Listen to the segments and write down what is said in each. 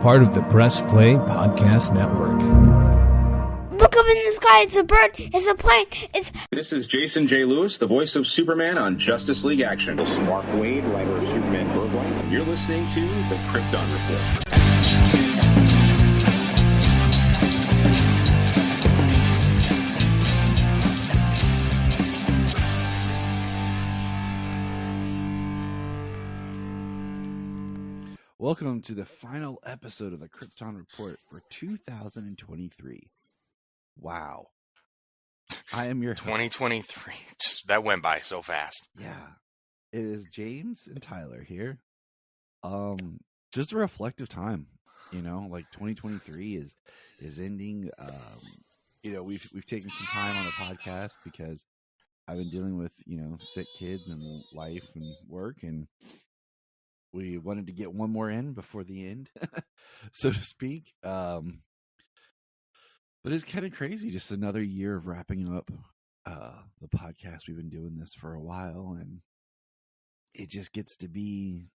part of the Press Play Podcast Network. Look up in the sky, it's a bird, it's a plane, This is Jason J. Lewis, the voice of Superman on Justice League Action. This is Mark Wade, writer of Superman Birthright. You're listening to the Krypton Report. Welcome to the final episode of the Krypton Report for 2023. Wow. I am your 2023. Just that went by so fast. Yeah. It is James and Tyler here. Just a reflective time, like 2023 is ending. We've taken some time on the podcast because I've been dealing with, sick kids and life and work, and we wanted to get one more in before the end, so to speak. But it's kind of crazy. Just another year of wrapping up the podcast. We've been doing this for a while, and it just gets to be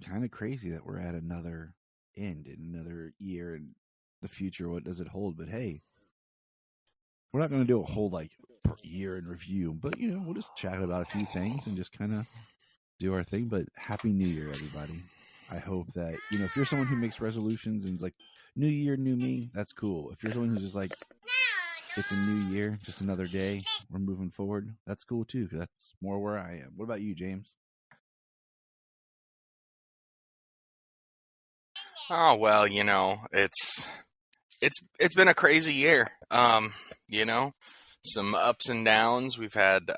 kind of crazy that we're at another end in another year and the future. What does it hold? But hey, we're not going to do a whole year in review, but we'll just chat about a few things and just kind of do our thing. But Happy New Year, everybody. I hope that, if you're someone who makes resolutions and is like, new year, new me, that's cool. If you're someone who's just like, it's a new year, just another day, we're moving forward, that's cool too, because that's more where I am. What about you, James? Oh, well, it's been a crazy year. Some ups and downs. We've had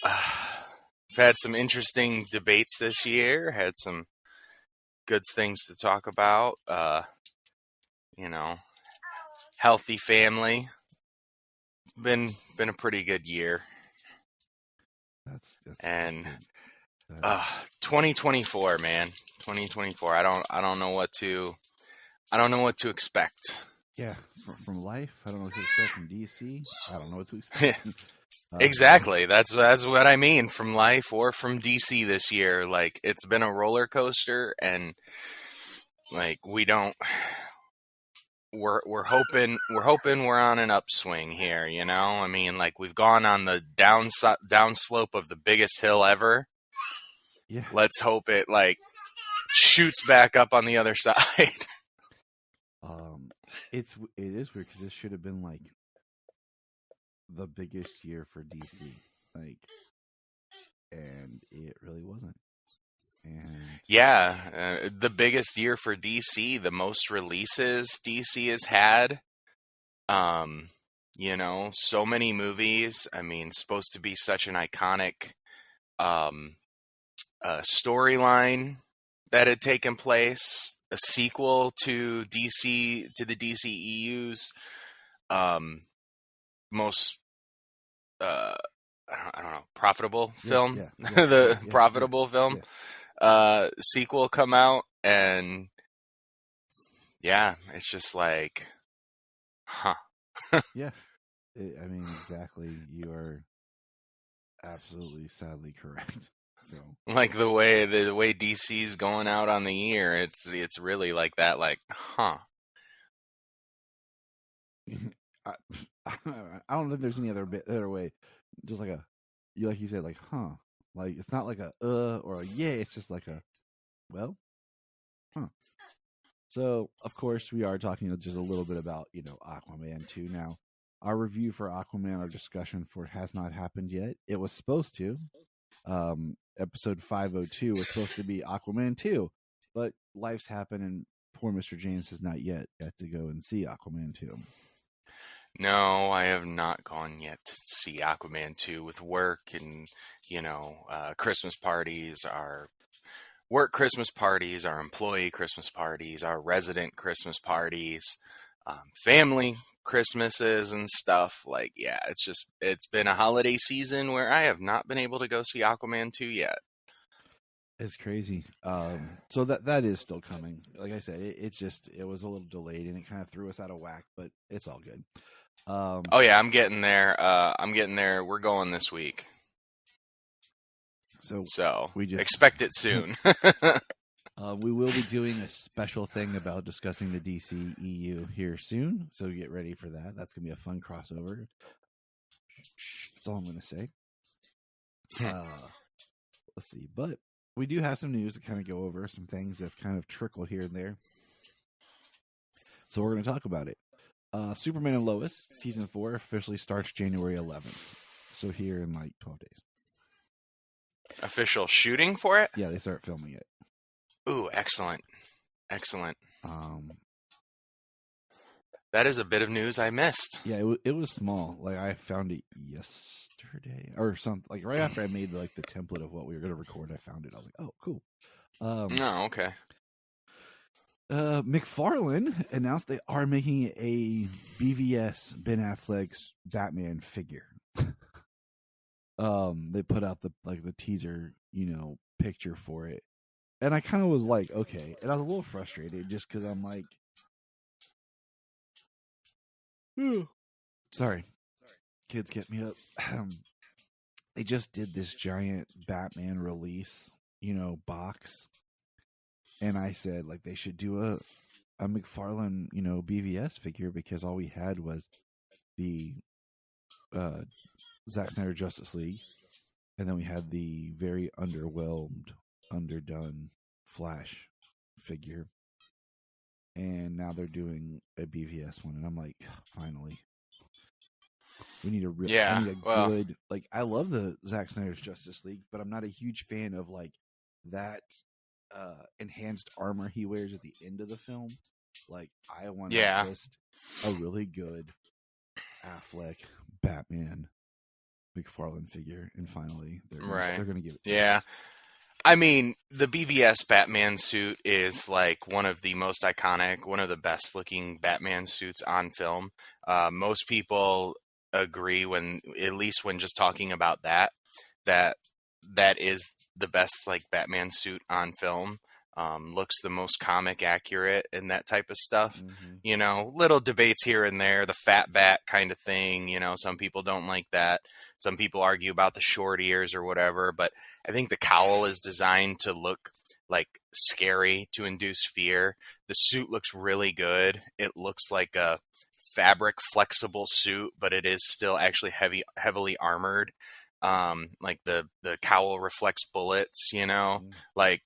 we've had some interesting debates this year, had some good things to talk about, healthy family. Been a pretty good year. That's and 2024, man. 2024. I don't know what to expect. Yeah, from life. I don't know what to expect from DC. I don't know what to expect. Exactly. That's what I mean, from life or from DC this year. It's been a roller coaster, and we're hoping we're on an upswing here, I mean, we've gone on the down slope of the biggest hill ever. Yeah. Let's hope it shoots back up on the other side. It is weird because this should have been the biggest year for DC, and it really wasn't. And yeah, the biggest year for DC, the most releases DC has had. So many movies. I mean, supposed to be such an iconic storyline that had taken place. A sequel to the DCEU's most I don't know, profitable film. The profitable film sequel come out, and yeah, it's just huh. Yeah. I mean, exactly. You are absolutely sadly correct. So the way DC's going out on the year, it's really like that. Huh. I don't think there's any other way. Just like you said, huh. It's not like a or a yeah. It's just like a well, huh. So of course we are talking just a little bit about Aquaman 2 now. Our review for Aquaman, our discussion for it has not happened yet. It was supposed to. Episode 502 was supposed to be Aquaman 2, but life's happened, and poor Mr. James has not yet got to go and see Aquaman 2. No, I have not gone yet to see Aquaman 2 with work and, Christmas parties, our work Christmas parties, our employee Christmas parties, our resident Christmas parties, family Christmases and stuff. It's been a holiday season where I have not been able to go see Aquaman 2 yet. It's crazy. So that is still coming. Like I said, it was a little delayed, and it kind of threw us out of whack, but it's all good. Oh yeah, I'm getting there. We're going this week. So we just expect it soon. We will be doing a special thing about discussing the DC EU here soon, so get ready for that. That's going to be a fun crossover. That's all I'm going to say. Let's see. But we do have some news to kind of go over, some things that have kind of trickled here and there. So we're going to talk about it. Superman and Lois, Season 4, officially starts January 11th. So here in like 12 days. Official shooting for it? Yeah, they start filming it. Ooh, excellent. Excellent. Um, That is a bit of news I missed. Yeah, it was small. Like I found it yesterday or something. Like right after I made like the template of what we were going to record, I found it. I was like, oh, cool. Oh, okay. McFarlane announced they are making a BVS Ben Affleck's Batman figure. They put out the teaser, picture for it, and I kind of was like, okay, and I was a little frustrated just because I'm like, sorry, kids get me up. They just did this giant Batman release, box, and I said like they should do a McFarlane, BVS figure because all we had was the Zack Snyder Justice League, and then we had the very underdone Flash figure, and now they're doing a BVS one, and I'm like, finally, we need a real, good. Like, I love the Zack Snyder's Justice League, but I'm not a huge fan of like that enhanced armor he wears at the end of the film. Like, I want just a really good Affleck Batman McFarlane figure, and finally they're going to give it to us. I mean, the BVS Batman suit is like one of the most iconic, one of the best looking Batman suits on film. Most people agree at least when just talking about that is the best like Batman suit on film. Looks the most comic accurate and that type of stuff. Mm-hmm. Little debates here and there, the fat bat kind of thing. Some people don't like that. Some people argue about the short ears or whatever, but I think the cowl is designed to look like scary, to induce fear. The suit looks really good. It looks like a fabric flexible suit, but it is still actually heavily armored. Like the cowl reflects bullets, like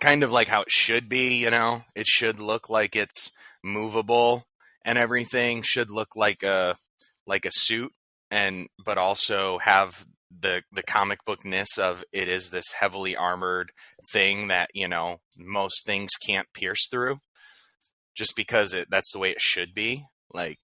kind of like how it should be, it should look like it's movable and everything, should look like a suit, but also have the comic bookness of it is this heavily armored thing that, most things can't pierce through just because that's the way it should be. Like,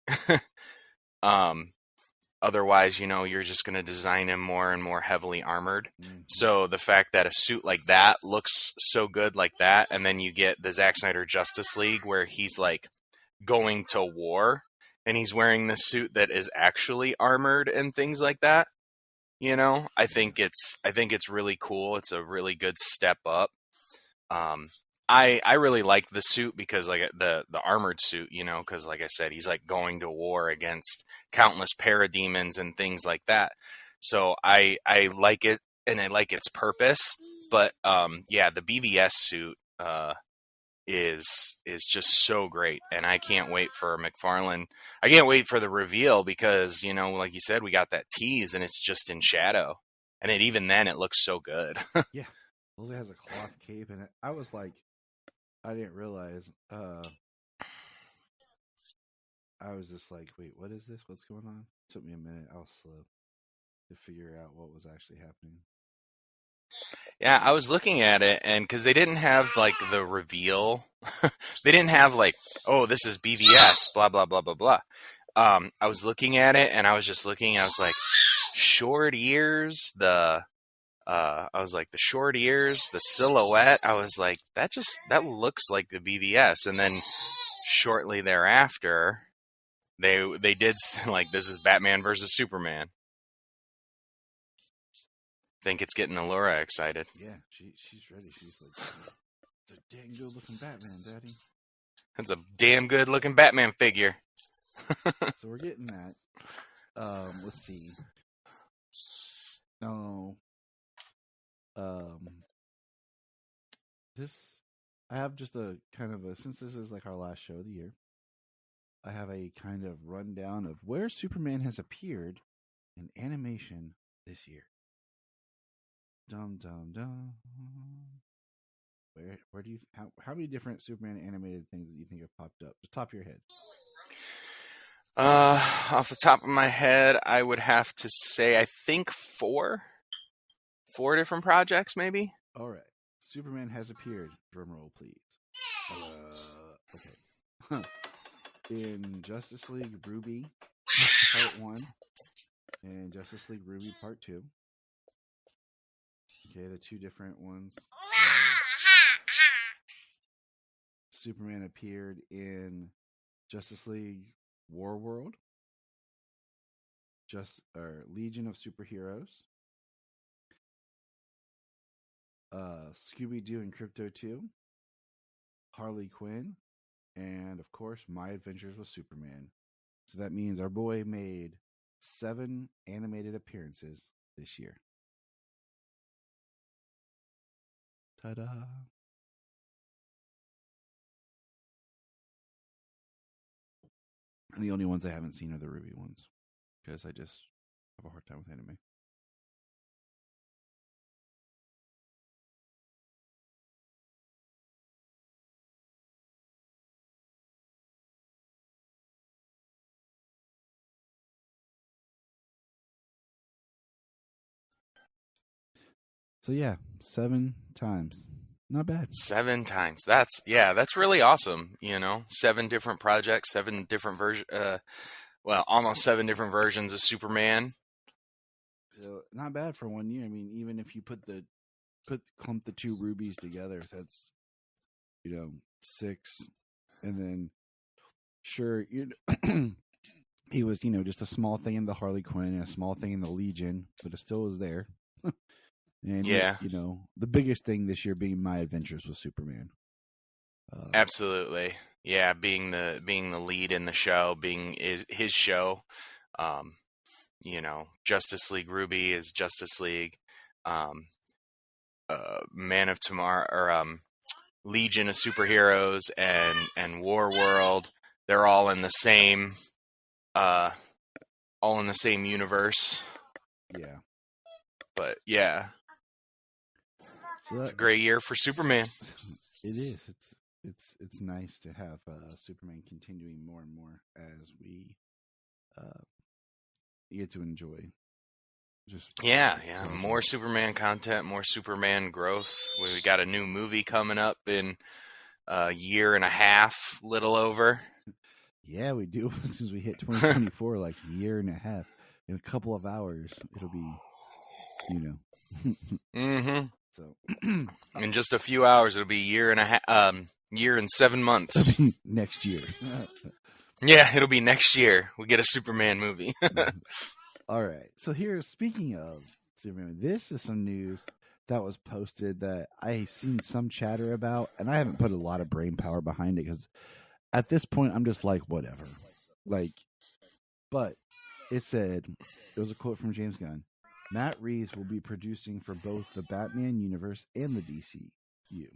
otherwise, you're just going to design him more and more heavily armored. Mm-hmm. So the fact that a suit like that looks so good like that, and then you get the Zack Snyder Justice League where he's like going to war and he's wearing this suit that is actually armored and things like that. I think it's really cool. It's a really good step up. I really like the suit because like the armored suit, because like I said, he's like going to war against countless parademons and things like that. So I like it and I like its purpose. But the BVS suit is just so great, and I can't wait for McFarlane. I can't wait for the reveal because like you said, we got that tease and it's just in shadow, and even then it looks so good. Yeah, Jose has a cloth cape, and I was like, I didn't realize. I was just like, wait, what is this? What's going on? It took me a minute. I was slow to figure out what was actually happening. Yeah, I was looking at it, and because they didn't have like the reveal, they didn't have like, oh, this is BVS, blah blah blah blah blah. I was looking at it, and I was just looking. I was like, short ears, the short ears, the silhouette. I was like, that looks like the BVS. And then shortly thereafter, they did like, this is Batman versus Superman. I think it's getting Allura excited. Yeah, she's ready. She's like, it's a dang good looking Batman, Daddy. That's a damn good looking Batman figure. So we're getting that. Let's see. No. This I have just a kind of since this is like our last show of the year, I have a kind of rundown of where Superman has appeared in animation this year. Dum dum dum. Where do you how many different Superman animated things that you think have popped up? Just top of your head. Off the top of my head, I would have to say I think four different projects, maybe. All right, Superman has appeared. Drum roll, please. Okay. In Justice League Ruby Part 1 and Justice League Ruby Part 2. Okay, the two different ones. Superman appeared in Justice League War World, Legion of Superheroes, Scooby-Doo and Crypto 2, Harley Quinn, and of course, My Adventures with Superman. So that means our boy made 7 animated appearances this year. Ta-da! And the only ones I haven't seen are the Ruby ones, because I just have a hard time with anime. So yeah, 7 times. Not bad. 7 times. That's really awesome. 7 different projects, 7 different versions. Almost 7 different versions of Superman. So not bad for 1 year. I mean, even if you clump the 2 rubies together, that's 6, and then sure, he was just a small thing in the Harley Quinn and a small thing in the Legion, but it still was there. And yeah, the biggest thing this year being My Adventures with Superman. Absolutely, yeah, being the lead in the show, being his show. Justice League Ruby is Justice League. Man of Tomorrow or Legion of Superheroes and War World. They're all in the same universe. Yeah. But yeah. So it's a great year for Superman. It is. It's nice to have Superman continuing more and more as we get to enjoy. More Superman content, more Superman growth. We got a new movie coming up in a year and a half, little over. Yeah, we do. As soon as we hit 2024, like a year and a half, in a couple of hours, it'll be, Mm-hmm. So in just a few hours, it'll be year and 7 months. Next year. Yeah, it'll be next year. We get a Superman movie. All right. So here, speaking of Superman, this is some news that was posted that I've seen some chatter about, and I haven't put a lot of brain power behind it because at this point I'm just like, whatever. But it said, it was a quote from James Gunn. Matt Reeves will be producing for both the Batman universe and the DCU.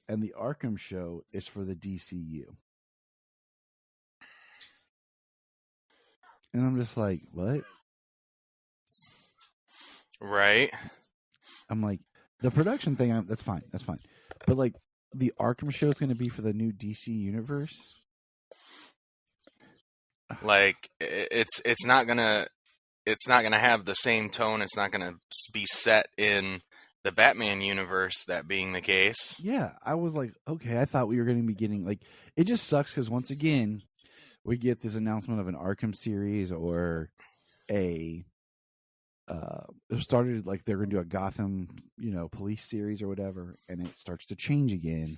And the Arkham show is for the DCU. And I'm just like, what? Right. I'm like, the production thing, that's fine. But like, the Arkham show is going to be for the new DC universe? Like, it's not gonna have the same tone. It's not gonna be set in the Batman universe. That being the case, yeah, I was like, okay, I thought we were going to be getting like. It just sucks because once again, we get this announcement of an Arkham series or it started like they're going to do a Gotham, police series or whatever, and it starts to change again.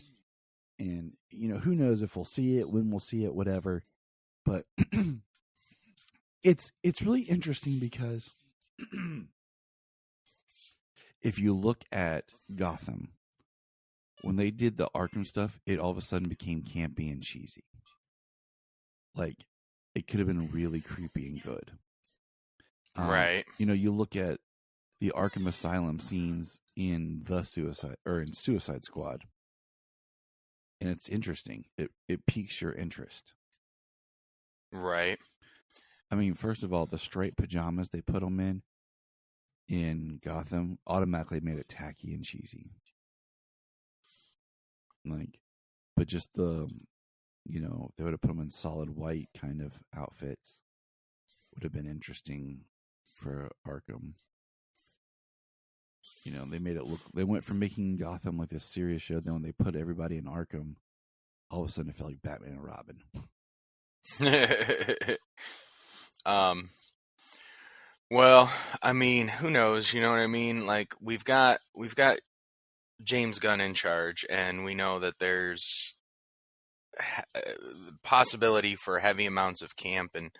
And who knows if we'll see it, when we'll see it, whatever. But it's really interesting because if you look at Gotham, when they did the Arkham stuff, it all of a sudden became campy and cheesy. Like, it could have been really creepy and good. Right. You look at the Arkham Asylum scenes in Suicide Squad. and it's interesting. It piques your interest. Right. I mean, first of all, the straight pajamas they put them in Gotham automatically made it tacky and cheesy. Like, but just the, they would have put them in solid white kind of outfits. Would have been interesting for Arkham. They made it look. They went from making Gotham like this serious show. Then when they put everybody in Arkham, all of a sudden it felt like Batman and Robin. Well, I mean, who knows? You know what I mean? Like we've got James Gunn in charge, and we know that there's possibility for heavy amounts of camp and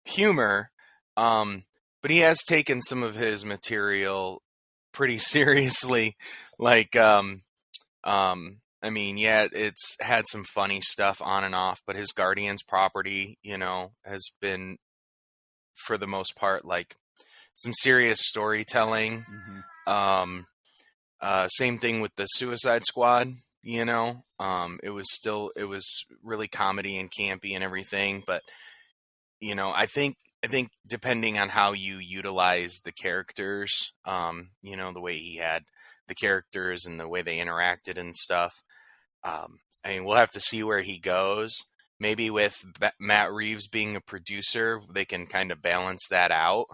humor. But he has taken some of his material pretty seriously. Like, I mean, yeah, it's had some funny stuff on and off, but his Guardians property, has been, for the most part, like some serious storytelling. Mm-hmm. Same thing with the Suicide Squad, it was really comedy and campy and everything, but, I think depending on how you utilize the characters, the way he had the characters and the way they interacted and stuff, I mean, we'll have to see where he goes. Maybe with Matt Reeves being a producer, they can kind of balance that out.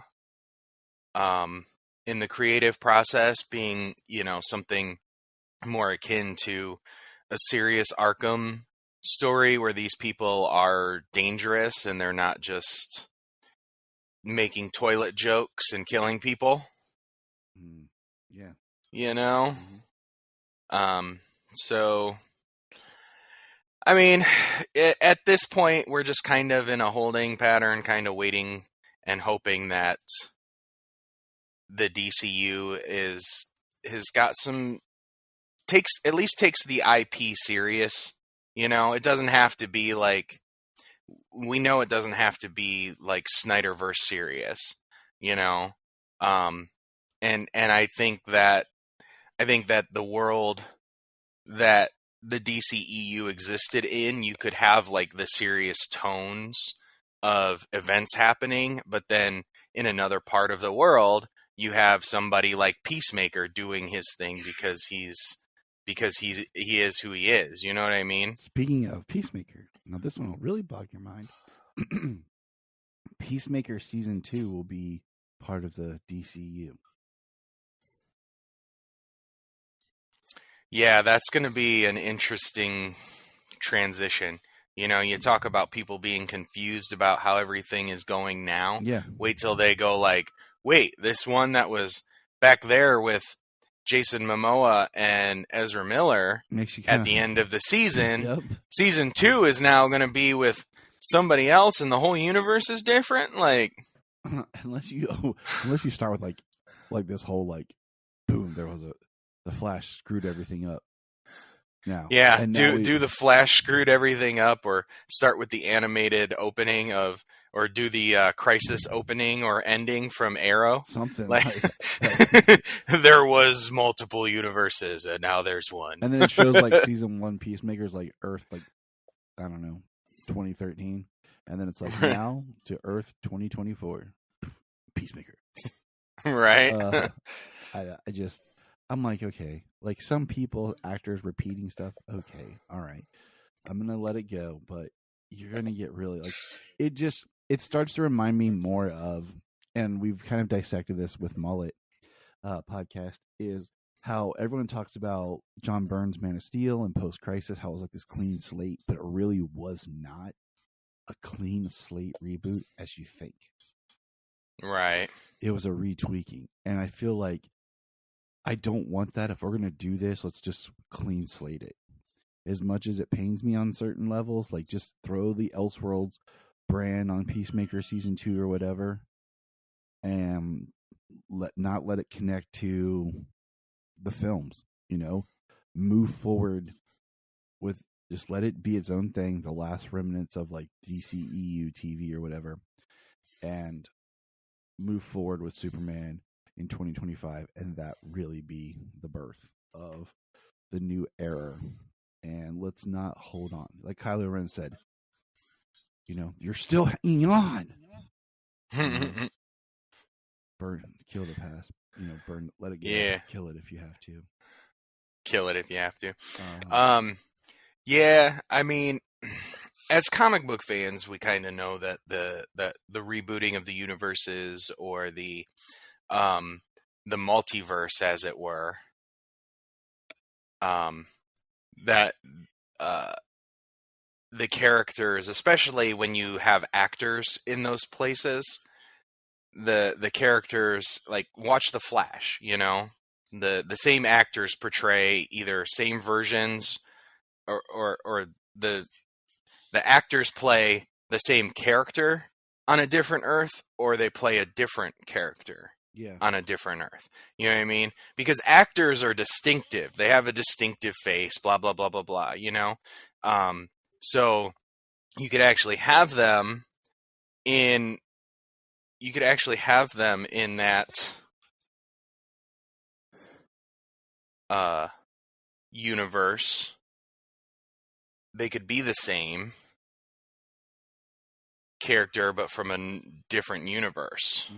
In the creative process being, something more akin to a serious Arkham story where these people are dangerous and they're not just making toilet jokes and killing people. Yeah. Mm-hmm. So, I mean, at this point, we're just kind of in a holding pattern, kind of waiting and hoping that the DCU has got at least takes the IP serious. It doesn't have to be like, we know it doesn't have to be like Snyderverse serious, and I think that the world that the DCEU existed in, you could have like the serious tones of events happening, but then in another part of the world, you have somebody like Peacemaker doing his thing because he is who he is. You know what I mean? Speaking of Peacemaker, now this one will really bog your mind. Peacemaker season 2 will be part of the DCU. Yeah, that's going to be an interesting transition. You talk about people being confused about how everything is going now. Yeah. Wait till they go like, wait, this one that was back there with Jason Momoa and Ezra Miller at the end of the season. Yep. Season 2 is now going to be with somebody else, and the whole universe is different. Like, unless you start with like this whole like, boom, the Flash screwed everything up. Now, yeah, do the Flash screwed everything up, or start with the animated opening or do the Crisis opening or ending from Arrow. Something like there was multiple universes and now there's one. And then it shows like season 1 Peacemaker's like Earth, like, I don't know, 2013. And then it's like now to Earth 2024. Peacemaker. Right. I'm like, okay, like some people, actors repeating stuff. Okay. All right. I'm going to let it go, but you're going to get really like, it starts to remind me more of, and we've kind of dissected this with Mullet podcast, is how everyone talks about John Byrne's Man of Steel and post-Crisis, how it was like this clean slate, but it really was not a clean slate reboot as you think. Right. It was a retweaking. And I feel like I don't want that. If we're going to do this, let's just clean slate it. As much as it pains me on certain levels, like just throw the Elseworlds brand on Peacemaker season 2 or whatever, and not let it connect to the films. Move forward with, just let it be its own thing, the last remnants of like DCEU TV or whatever, and move forward with Superman in 2025, and that really be the birth of the new era. And let's not hold on. Like Kylo Ren said, you're still hanging on. Burn, kill the past. Burn, let it go. Yeah. Kill it if you have to. Kill it if you have to. Yeah, I mean, as comic book fans, we kind of know that the rebooting of the universes, or the multiverse, as it were, that the characters, especially when you have actors in those places, the characters, like, watch The Flash, the same actors portray either same versions, or the actors play the same character on a different Earth, or they play a different character on a different Earth. You know what I mean? Because actors are distinctive. They have a distinctive face, blah, blah, blah, blah, blah, So you could actually have them in that universe. They could be the same character, but from a different universe.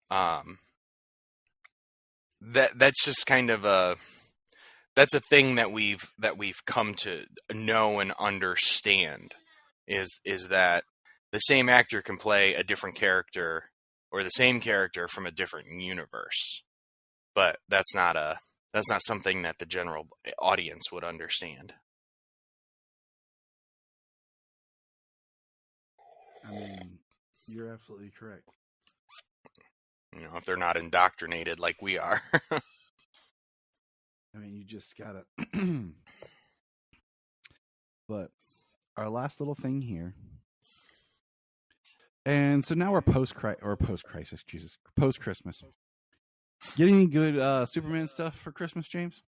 That's just kind of that's a thing that we've come to know and understand, is that the same actor can play a different character, or the same character from a different universe. But that's not something that the general audience would understand. I mean, you're absolutely correct. If they're not indoctrinated like we are. I mean, you just gotta. But our last little thing here. And so now we're post-crisis, Jesus, post-Christmas. Get any good Superman stuff for Christmas, James?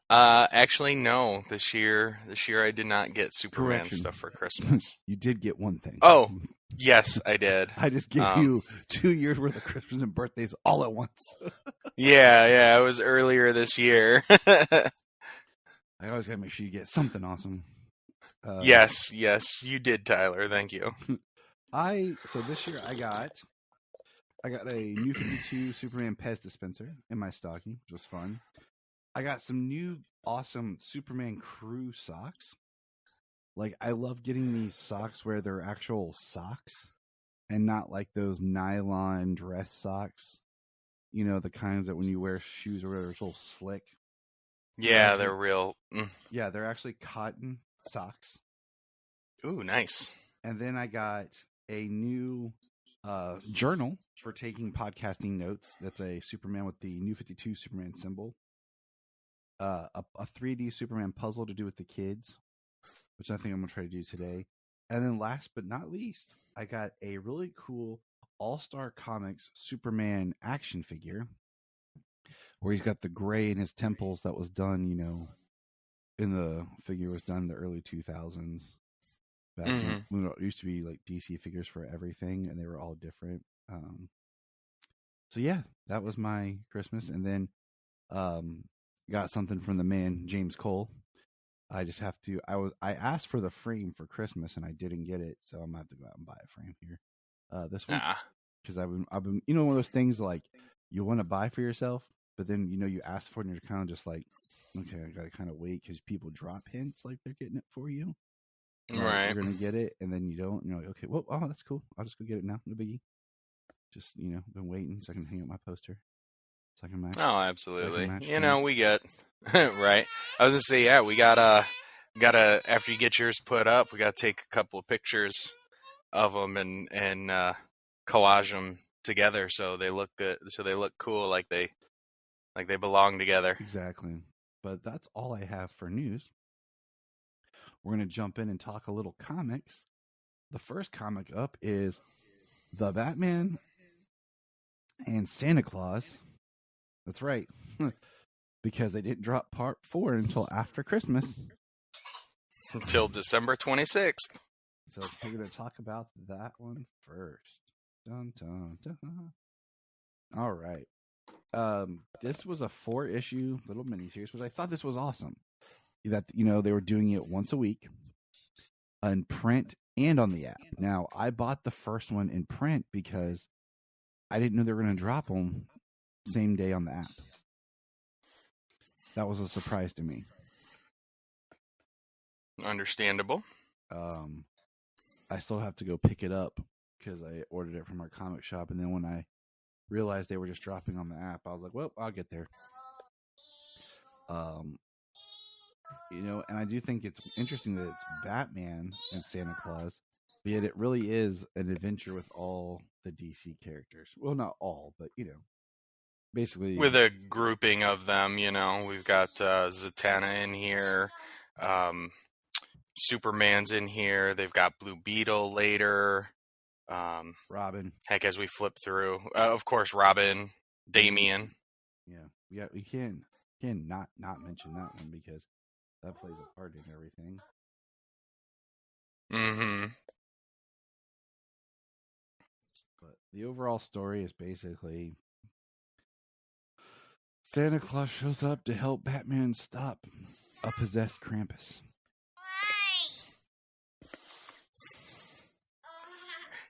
Actually, no. This year I did not get Superman stuff for Christmas. You did get one thing. Oh, yes, I did. I just gave you 2 years worth of Christmas and birthdays all at once. Yeah, it was earlier this year. I always gotta make sure you get something awesome. Yes, you did, Tyler. Thank you. So this year I got a new 52 Superman Pez dispenser in my stocking, which was fun. I got some new awesome Superman crew socks. Like, I love getting these socks where they're actual socks and not like those nylon dress socks. The kinds that when you wear shoes or whatever, it's all slick. Yeah, they're real. Yeah, they're actually cotton socks. Ooh, nice. And then I got a new journal for taking podcasting notes. That's a Superman with the new 52 Superman symbol. A 3D Superman puzzle to do with the kids, which I think I'm going to try to do today. And then last but not least, I got a really cool All-Star Comics Superman action figure where he's got the gray in his temples that was done, in the figure was done in the early 2000s. Back when it used to be like DC figures for everything, and they were all different. So yeah, that was my Christmas. And then got something from the man, James Cole. I just have to. I asked for the frame for Christmas and I didn't get it, so I'm gonna have to go out and buy a frame here this week, because I've been one of those things like you want to buy for yourself, but then you ask for it and you're kind of just like, okay, I gotta kind of wait because people drop hints like they're getting it for you. Right, you're gonna get it, and then you don't. And you're like, okay, well, that's cool. I'll just go get it now. No biggie. Just been waiting so I can hang up my poster. So I can match. Oh, absolutely. Match we get right. I was gonna say, yeah, we gotta after you get yours put up, we gotta take a couple of pictures of them and collage them together so they look good, so they look cool, like they belong together. Exactly. But that's all I have for news. We're gonna jump in and talk a little comics. The first comic up is The Batman and Santa Claus. That's right. Because they didn't drop part 4 until after Christmas. Until December 26th. So we're going to talk about that one first. Dun, dun, dun. All right. this was a 4-issue little miniseries, which I thought this was awesome. That they were doing it once a week in print and on the app. Now, I bought the first one in print because I didn't know they were going to drop them same day on the app. That was a surprise to me. Understandable. I still have to go pick it up because I ordered it from our comic shop, and then when I realized they were just dropping on the app, I was like, well, I'll get there. And I do think it's interesting that it's Batman and Santa Claus, but yet it really is an adventure with all the DC characters. Well, not all, but basically with a grouping of them. We've got Zatanna in here, Superman's in here. They've got Blue Beetle later. Robin. Heck, as we flip through, of course, Robin, Damian. Yeah, we can not mention that one because that plays a part in everything. Mm-hmm. But the overall story is basically Santa Claus shows up to help Batman stop a possessed Krampus.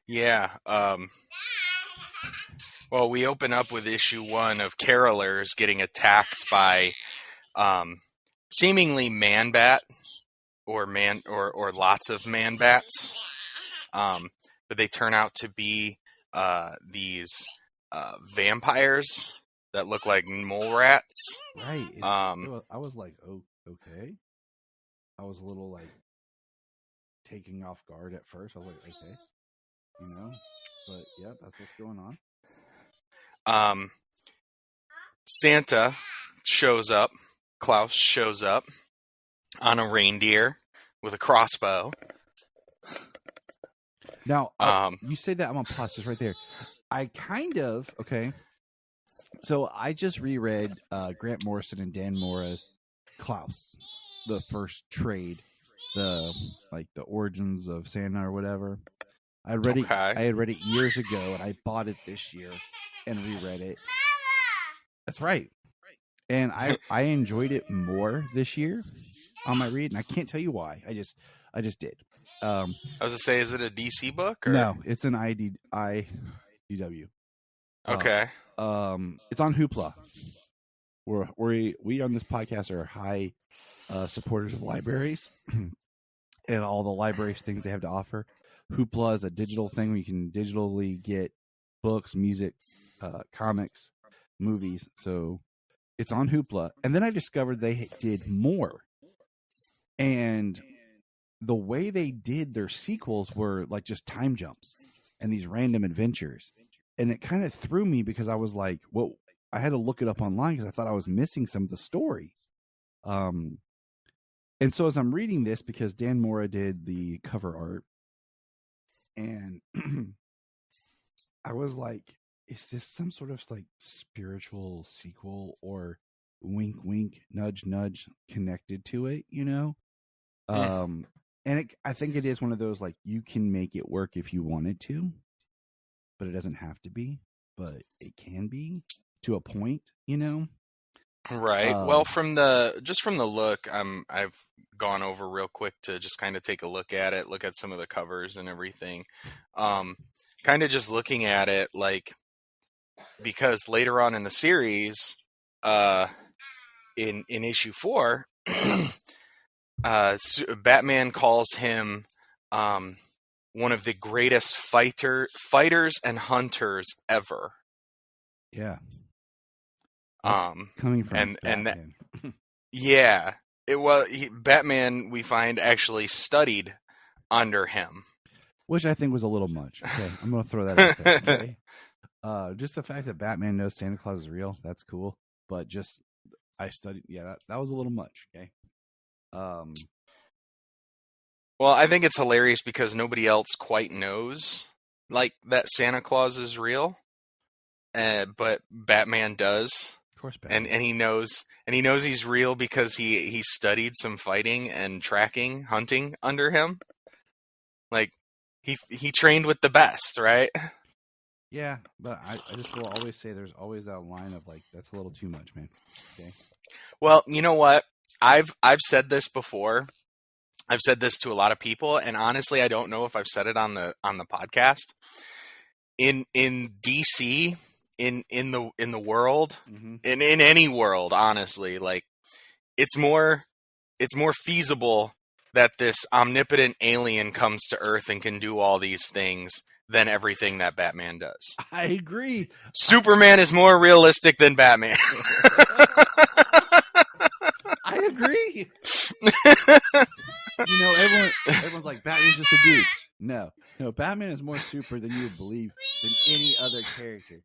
Yeah. Well, we open up with issue 1 of Carolers getting attacked by seemingly Man-Bat or lots of Man-Bats. But they turn out to be these vampires that look like mole rats. Right. I was like, oh, okay. I was a little like taking off guard at first. I was like, okay. But yeah, that's what's going on. Santa shows up. Klaus shows up on a reindeer with a crossbow. Now, you say that, I'm going to pause this right there. Okay. So I just reread Grant Morrison and Dan Mora's Klaus, the first trade, the origins of Santa or whatever. I had read it years ago, and I bought it this year and reread it. That's right. And I enjoyed it more this year on my read, and I can't tell you why. I just did. I was going to say, is it a DC book? Or? No, it's an IDW. Okay. It's on Hoopla. We on this podcast are high supporters of libraries and all the libraries things they have to offer. Hoopla is a digital thing where you can digitally get books, music, comics, movies. So it's on Hoopla. And then I discovered they did more. And the way they did their sequels were like just time jumps and these random adventures. And it kind of threw me because I was like, well, I had to look it up online because I thought I was missing some of the story. And so as I'm reading this, because Dan Mora did the cover art, and I was like, is this some sort of like spiritual sequel or wink, wink, nudge, nudge connected to it, And I think it is one of those, like, you can make it work if you wanted to, but it doesn't have to be, but it can be to a point, Right. Well, from the look, I've gone over real quick to just kind of take a look at some of the covers and everything. Kind of just looking at it, like, because later on in the series, in issue 4, Batman calls him one of the greatest fighters and hunters ever. Yeah. Coming from Batman. Yeah, Batman, we find, actually studied under him, which I think was a little much. Okay, I'm gonna throw that out there. Okay? Just the fact that Batman knows Santa Claus is real, that's cool. But just I studied. Yeah, that was a little much. Okay. Well, I think it's hilarious because nobody else quite knows, like, that Santa Claus is real, but Batman does. Of course, Batman. And he knows he's real because he studied some fighting and hunting under him. Like, he trained with the best, right? Yeah, but I just will always say there's always that line of like, that's a little too much, man. Okay. Well, you know what? I've said this before. I've said this to a lot of people, and honestly, I don't know if I've said it on the podcast. In DC, in the world, Mm-hmm. in any world, honestly, like it's more feasible that this omnipotent alien comes to Earth and can do all these things than everything that Batman does. I agree. Superman is more realistic than Batman. I agree. You know, everyone's like, Batman's just a dude. No, Batman is more super than you would believe than any other character.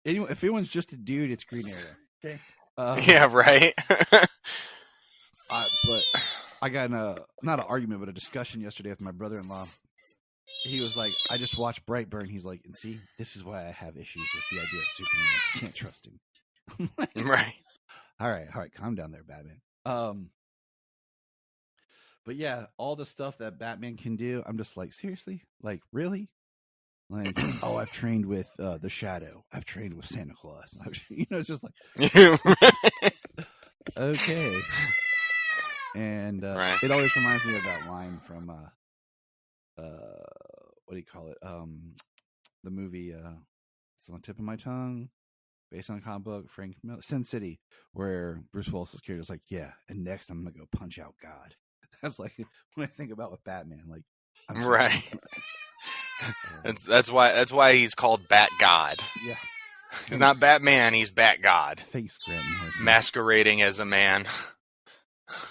If anyone's just a dude, it's Green Arrow. Okay. Yeah, right. But I got not an argument, but a discussion yesterday with my brother-in-law. He was like, I just watched Brightburn. He's like, and see, this is why I have issues with the idea of Superman. You can't trust him. Right. All right, calm down there, Batman. But yeah, all the stuff that Batman can do, I'm just like, seriously? Like, really? Like, oh, I've trained with the Shadow. I've trained with Santa Claus. It's just like, okay. And right. It always reminds me of that line from what do you call it? The movie it's on the tip of my tongue, based on a comic book, Frank Miller, Sin City, where Bruce Willis's character is like, yeah, and next I'm gonna go punch out God. That's like when I think about with Batman, like, right. That's why he's called Bat God. Yeah. He's not Batman, he's Bat God. Thanks, Grant Morrison. Masquerading as a man.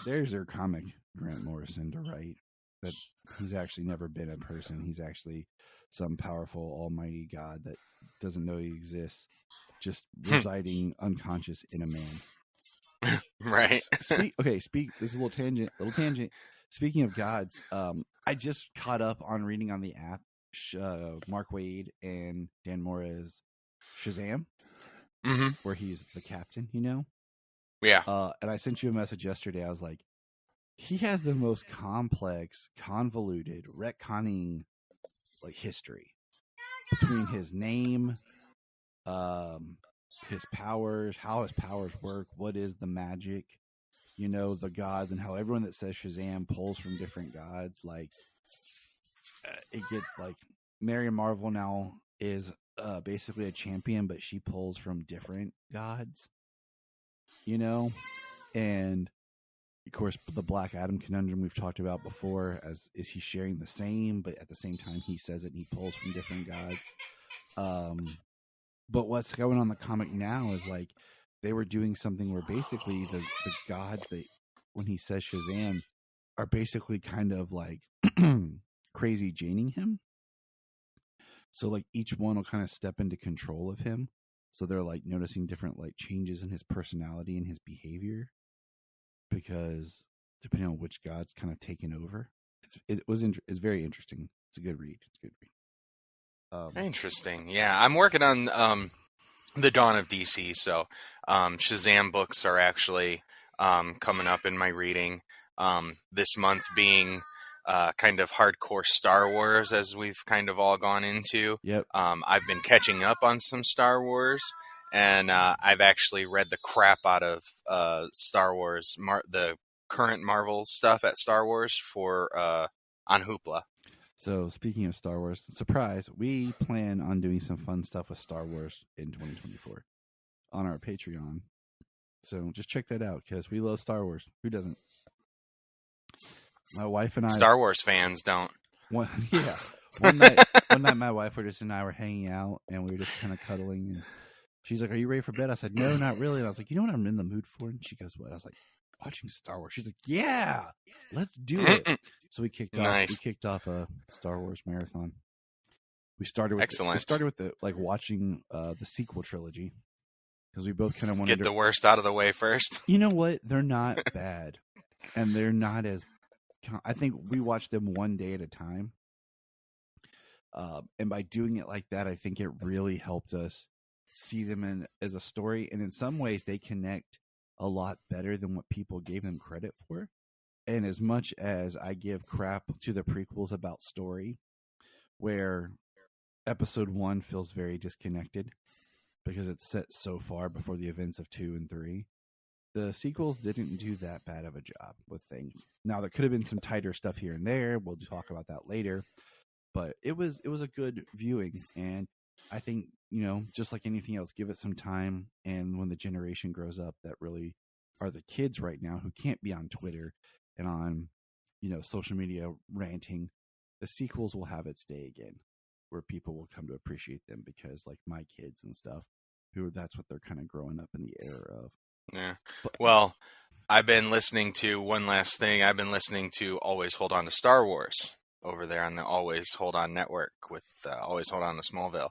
There's their comic, Grant Morrison, to write that he's actually never been a person. He's actually some powerful, almighty God that doesn't know he exists, just residing unconscious in a man. Right. This is a little tangent. Speaking of gods, I just caught up on reading on the app Mark Waid and Dan Mora's Shazam, where he's the captain, Yeah. And I sent you a message yesterday. I was like, he has the most complex, convoluted, retconning like history between his name, his powers, how his powers work, what is the magic, the gods, and how everyone that says Shazam pulls from different gods. Like, it gets like Marion Marvel now is basically a champion, but she pulls from different gods, and of course the Black Adam conundrum we've talked about before, as is he sharing the same, but at the same time he says it and he pulls from different gods. But what's going on in the comic now is like they were doing something where basically the gods that when he says Shazam are basically kind of like crazy Janing him. So like each one will kind of step into control of him. So they're like noticing different like changes in his personality and his behavior, because depending on which god's kind of taken over. It's very interesting. It's a good read. Interesting. Yeah, I'm working on the Dawn of DC, so Shazam books are actually coming up in my reading. This month being kind of hardcore Star Wars, as we've kind of all gone into. Yep. I've been catching up on some Star Wars, and I've actually read the crap out of Star Wars, the current Marvel stuff at Star Wars on Hoopla. So speaking of Star Wars, surprise, we plan on doing some fun stuff with Star Wars in 2024 on our Patreon. So just check that out, because we love Star Wars. Who doesn't? My wife and I... Star Wars fans don't. One night my wife and I were hanging out, and we were just kind of cuddling, and she's like, "Are you ready for bed?" I said, "No, not really." And I was like, "You know what I'm in the mood for?" And she goes, "What?" I was like, "Watching Star Wars." She's like, "Yeah, let's do it." So we kicked off a Star Wars marathon. We started with watching the sequel trilogy, because we both kind of wanted to get the worst out of the way first. You know what? They're not bad, and they're not as. I think we watched them one day at a time, and by doing it like that, I think it really helped us see them as a story. And in some ways, they connect a lot better than what people gave them credit for. And as much as I give crap to the prequels about story, where Episode 1 feels very disconnected because it's set so far before the events of 2 and 3. The sequels didn't do that bad of a job with things. Now, there could have been some tighter stuff here and there. We'll talk about that later. But it was a good viewing, and I think, just like anything else, give it some time, and when the generation grows up that really are the kids right now who can't be on Twitter and on, social media ranting, the sequels will have its day again, where people will come to appreciate them because, like, my kids and stuff, that's what they're kind of growing up in the era of. Yeah. Well, I've been listening to one last thing. I've been listening to Always Hold On to Star Wars over there on the Always Hold On network with Always Hold On to Smallville.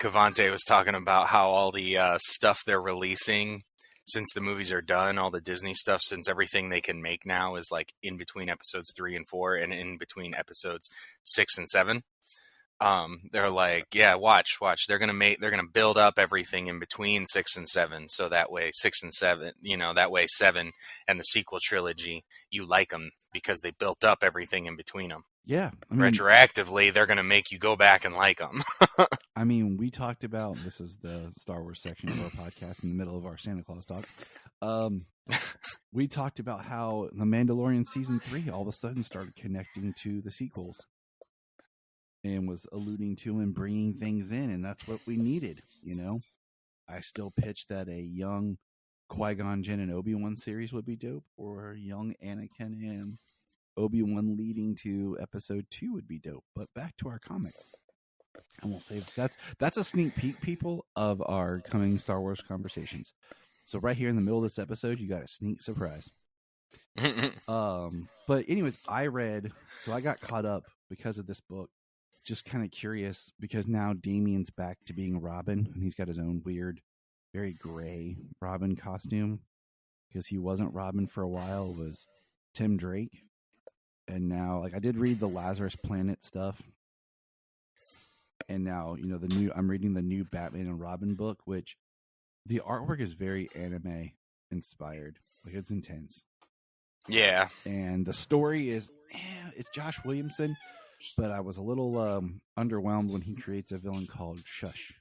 Cavante was talking about how all the stuff they're releasing since the movies are done, all the Disney stuff, since everything they can make now is like in between episodes 3 and 4 and in between episodes 6 and 7. They're like, yeah, watch. They're gonna build up everything in between 6 and 7, so that way 6 and 7, that way 7 and the sequel trilogy, you like them because they built up everything in between them. Yeah, retroactively, they're gonna make you go back and like them. I mean, we talked about, this is the Star Wars section of our podcast in the middle of our Santa Claus talk. We talked about how The Mandalorian season 3 all of a sudden started connecting to the sequels. And was alluding to and bringing things in, and that's what we needed, I still pitched that a young Qui-Gon Jinn and Obi-Wan series would be dope, or young Anakin and Obi-Wan leading to episode 2 would be dope. But back to our comic. And we'll save that's a sneak peek, people, of our coming Star Wars conversations. So right here in the middle of this episode, you got a sneak surprise. But anyways, I got caught up because of this book. Just kind of curious because now Damien's back to being Robin, and he's got his own weird, very gray Robin costume, because he wasn't Robin for a while. It was Tim Drake. And now, like, I did read the Lazarus Planet stuff, and now, I'm reading the new Batman and Robin book, which the artwork is very anime inspired. Like, it's intense. Yeah. And the story is, it's Josh Williamson. But I was a little underwhelmed when he creates a villain called Shush,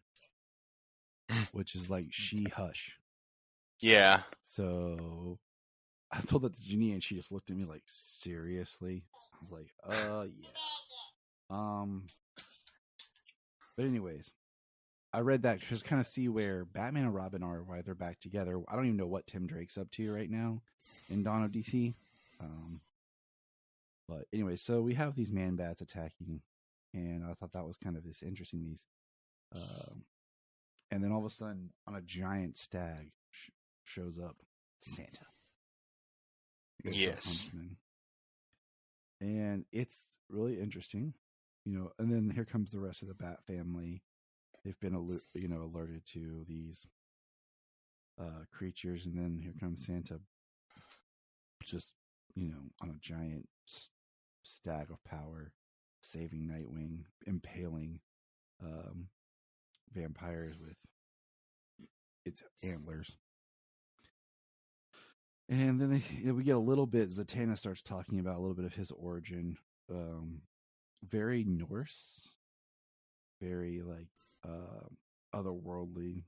which is like She-Hush. Yeah. So I told that to Janine, and she just looked at me like, seriously? I was like, yeah. But anyways, I read that to just kind of see where Batman and Robin are, why they're back together. I don't even know what Tim Drake's up to right now in Dawn of DC. But anyway, so we have these man-bats attacking, and I thought that was kind of this interesting. And then all of a sudden, on a giant stag shows up Santa. Yes. And it's really interesting, and then here comes the rest of the Bat family. They've been, alerted to these creatures, and then here comes Santa, just, on a giant stag of power, saving Nightwing, impaling vampires with its antlers. And then we get a little bit, Zatanna starts talking about a little bit of his origin. Very Norse, very otherworldly.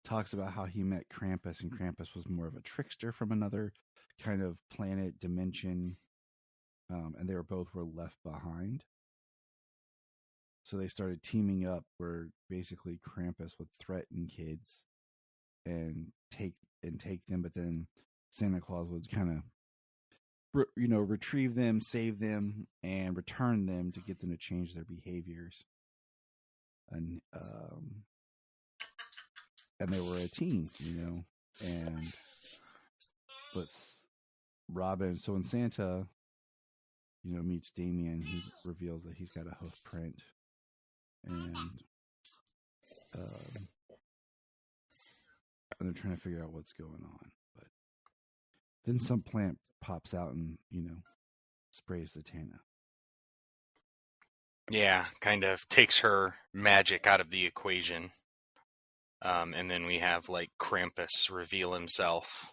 Talks about how he met Krampus, and Krampus was more of a trickster from another kind of planet, dimension. And they were left behind. So they started teaming up where basically Krampus would threaten kids and take them, but then Santa Claus would kind of, retrieve them, save them, and return them to get them to change their behaviors. And they were a team, but Robin. So when Santa, meets Damien, he reveals that he's got a hoof print, and they're trying to figure out what's going on. But then some plant pops out and, sprays Zatanna. Yeah, kind of takes her magic out of the equation. And then we have, Krampus reveal himself.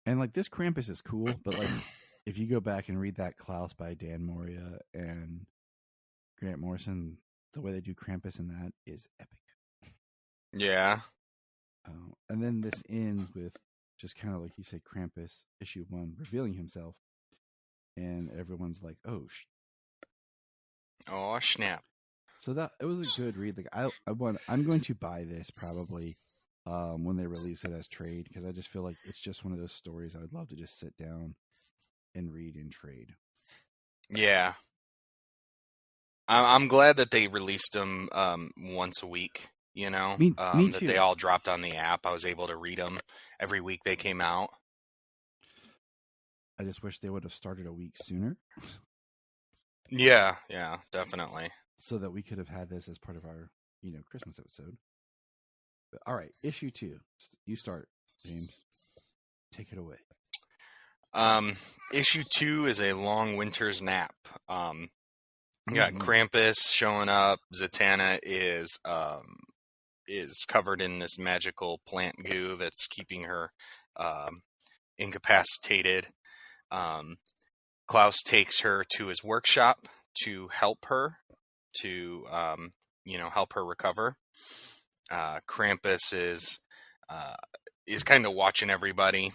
And, this Krampus is cool, but, if you go back and read that Klaus by Dan Moria and Grant Morrison, the way they do Krampus in that is epic. Yeah. And then this ends with just kind of like you said, Krampus issue 1 revealing himself, and everyone's like, "Oh, Oh, snap. So that it was a good read. Like I'm going to buy this probably when they release it as trade, because I just feel like it's just one of those stories I would love to just sit down and read in trade. Yeah. I'm glad that they released them once a week, you know, Me that too. they all dropped on the app. I was able to read them every week they came out. I just wish they would have started a week sooner. Yeah, definitely. So that we could have had this as part of our, Christmas episode. But, all right, issue 2. You start, James. Take it away. Issue 2 is a long winter's nap. You got Krampus showing up. Zatanna is covered in this magical plant goo that's keeping her incapacitated. Klaus takes her to his workshop to help her help her recover. Krampus is kind of watching everybody,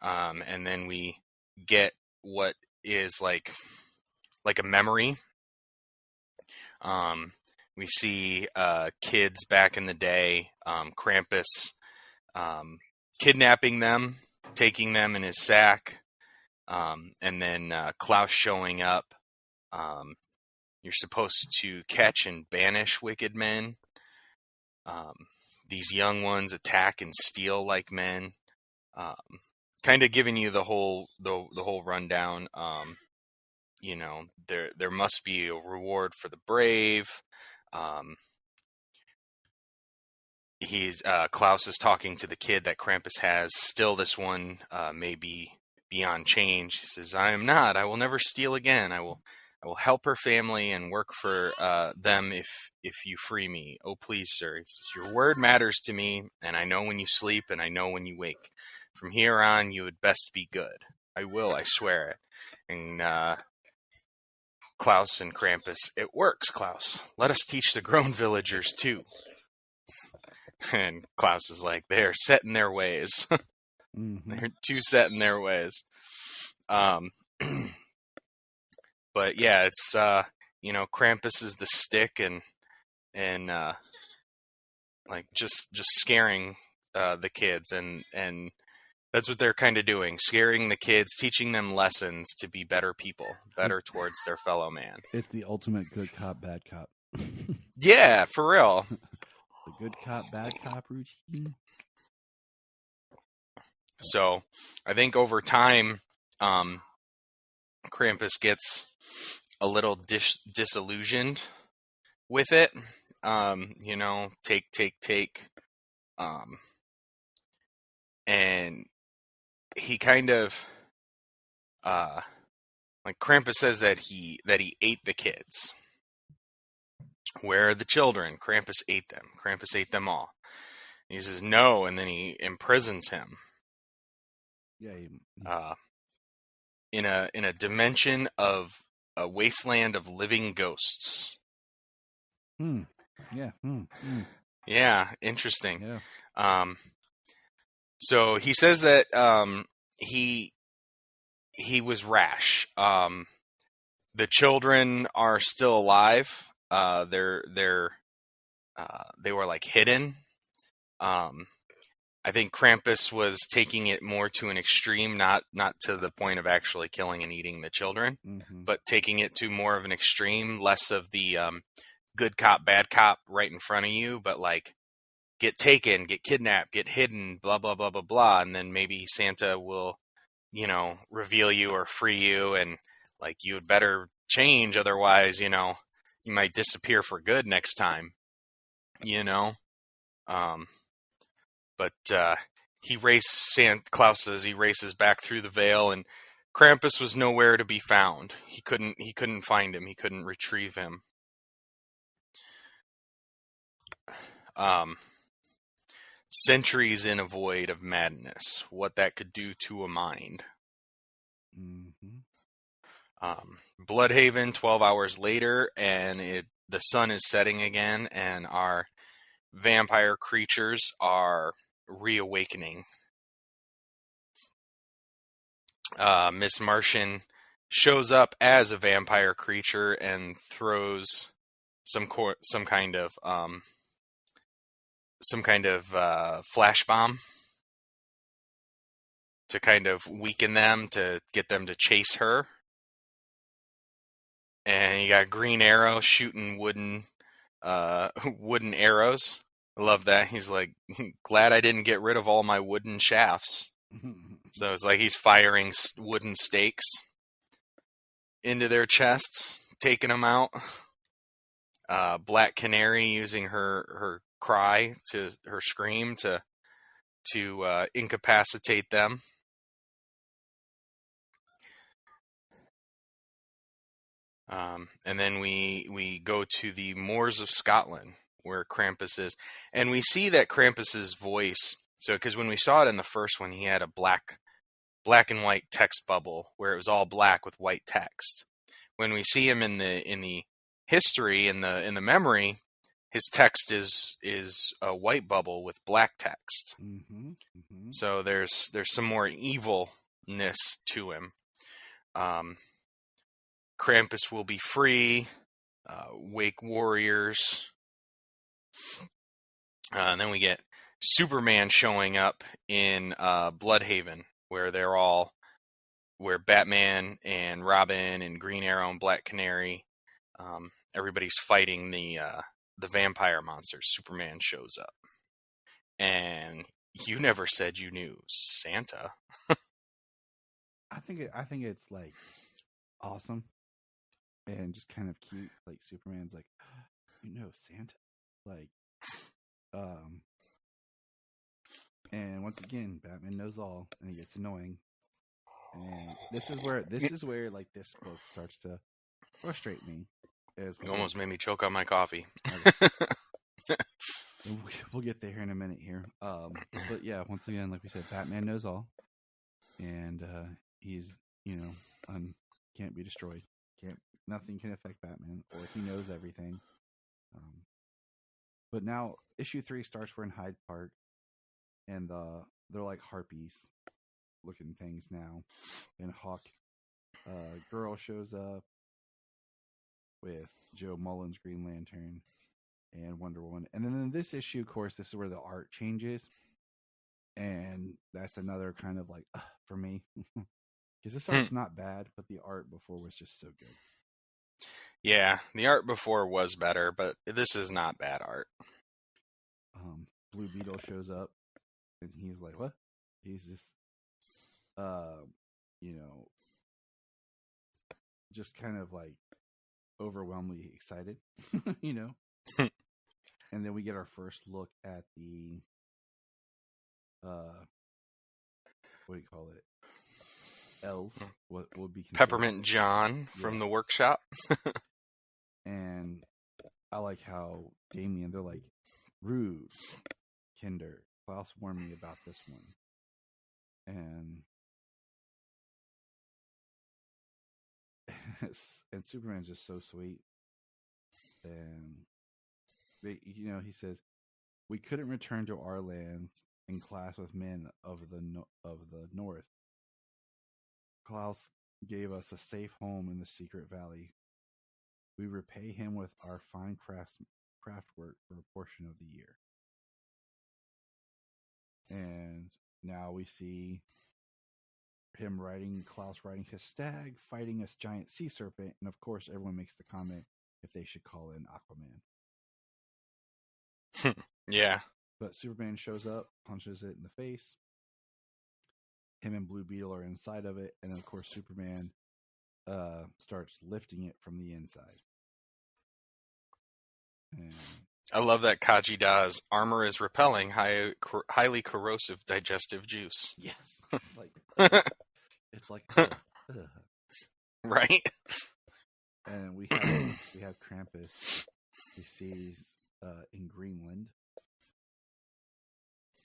and then we get what is like a memory. We see kids back in the day, Krampus kidnapping them, taking them in his sack, and then Klaus showing up. You're supposed to catch and banish wicked men. These young ones attack and steal like men. Kind of giving you the whole rundown. There must be a reward for the brave. Klaus is talking to the kid that Krampus has. Still, this one may be beyond change. He says, "I am not. I will never steal again. I will help her family and work for them if you free me. Oh, please, sir." He says, "Your word matters to me, and I know when you sleep, and I know when you wake. From here on, you had best be good. I will, I swear it." And Klaus and Krampus, "It works, Klaus. Let us teach the grown villagers, too." And Klaus is like, "They're set in their ways." They're too set in their ways. But yeah, it's Krampus is the stick and like just scaring the kids, and that's what they're kind of doing, scaring the kids, teaching them lessons to be better people, better towards their fellow man. It's the ultimate good cop, bad cop. Yeah, for real. The good cop, bad cop routine. So I think over time, Krampus gets a little disillusioned with it. Take. And he kind of, like Krampus says that he ate the kids. Where are the children? Krampus ate them. Krampus ate them all. And he says no, and then he imprisons him. Yeah. In a dimension of a wasteland of living ghosts. Yeah. Yeah, interesting. Yeah. So he says that he was rash. The children are still alive. They were like hidden. I think Krampus was taking it more to an extreme, not to the point of actually killing and eating the children, but taking it to more of an extreme, less of the good cop, bad cop right in front of you, but like get taken, get kidnapped, get hidden, blah, blah, blah, blah, blah. And then maybe Santa will, reveal you or free you, and like you had better change. Otherwise, you might disappear for good next time, But Klaus says he races back through the veil, and Krampus was nowhere to be found. He couldn't find him. He couldn't retrieve him. Centuries in a void of madness. What that could do to a mind. Bloodhaven 12 hours later, and the sun is setting again, and our vampire creatures are reawakening. Miss Martian shows up as a vampire creature and throws some kind of flash bomb to kind of weaken them, to get them to chase her. And you got Green Arrow shooting wooden arrows. I love that. He's like, glad I didn't get rid of all my wooden shafts. So it's like he's firing wooden stakes into their chests, taking them out. Black Canary using her cry, her scream to incapacitate them. And then we go to the moors of Scotland, where Krampus is, and we see that Krampus's voice. So, because when we saw it in the first one, he had a black and white text bubble where it was all black with white text. When we see him in the history, in the memory, his text is a white bubble with black text. Mm-hmm. Mm-hmm. So there's some more evilness to him. Krampus will be free. Wake warriors. And then we get Superman showing up in Bloodhaven, where where Batman and Robin and Green Arrow and Black Canary, everybody's fighting the vampire monsters. Superman shows up, and you never said you knew Santa. I think it's like awesome and just kind of cute. Like Superman's like, Santa, like, and once again, Batman knows all, and he gets annoying. And this is where like this book starts to frustrate me. You almost made me choke on my coffee. We'll get there in a minute here. But yeah, once again, like we said, Batman knows all, and he's can't be destroyed. Nothing can affect Batman, or he knows everything. But now issue 3 starts. We're in Hyde Park, and they're like harpies looking things now. And Hawk Girl shows up with Joe Mullen's Green Lantern and Wonder Woman. And then in this issue, of course, this is where the art changes. And that's another kind of like, for me. Because this art's not bad, but the art before was just so good. Yeah, the art before was better, but this is not bad art. Blue Beetle shows up, and he's like, what? He's just, just kind of like overwhelmingly excited, And then we get our first look at the, what do you call it? Elves. What would be Peppermint John from the workshop. And I like how Damien, they're like, rude, Kinder. Klaus warned me about this one. And Superman's just so sweet. And he says, we couldn't return to our lands and clash with men of the north. Klaus gave us a safe home in the secret valley. We repay him with our fine craft work for a portion of the year. And now we see Klaus riding his stag, fighting a giant sea serpent, and of course everyone makes the comment if they should call it an Aquaman. Yeah. But Superman shows up, punches it in the face. Him and Blue Beetle are inside of it, and then of course Superman starts lifting it from the inside. And I love that Kajida's armor is repelling highly corrosive digestive juice. Yes, it's like right. And we have Krampus. He sees in Greenland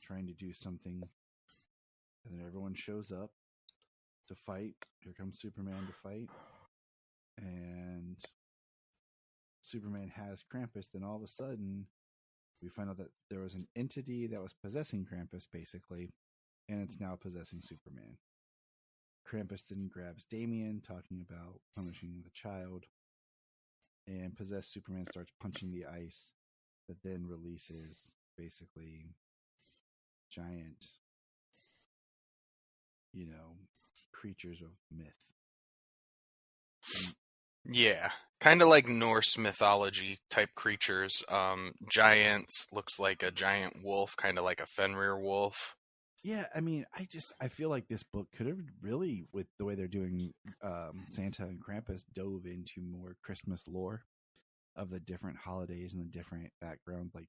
trying to do something, and then everyone shows up to fight. Here comes Superman to fight. and Superman has Krampus. Then all of a sudden, we find out that there was an entity that was possessing Krampus, basically, and it's now possessing Superman. Krampus then grabs Damian, talking about punishing the child, and possessed Superman starts punching the ice, that then releases basically giant, creatures of myth. Yeah, kind of like Norse mythology type creatures. Giants, looks like a giant wolf, kind of like a Fenrir wolf. Yeah, I mean, I feel like this book could have really, with the way they're doing Santa and Krampus, dove into more Christmas lore of the different holidays and the different backgrounds, like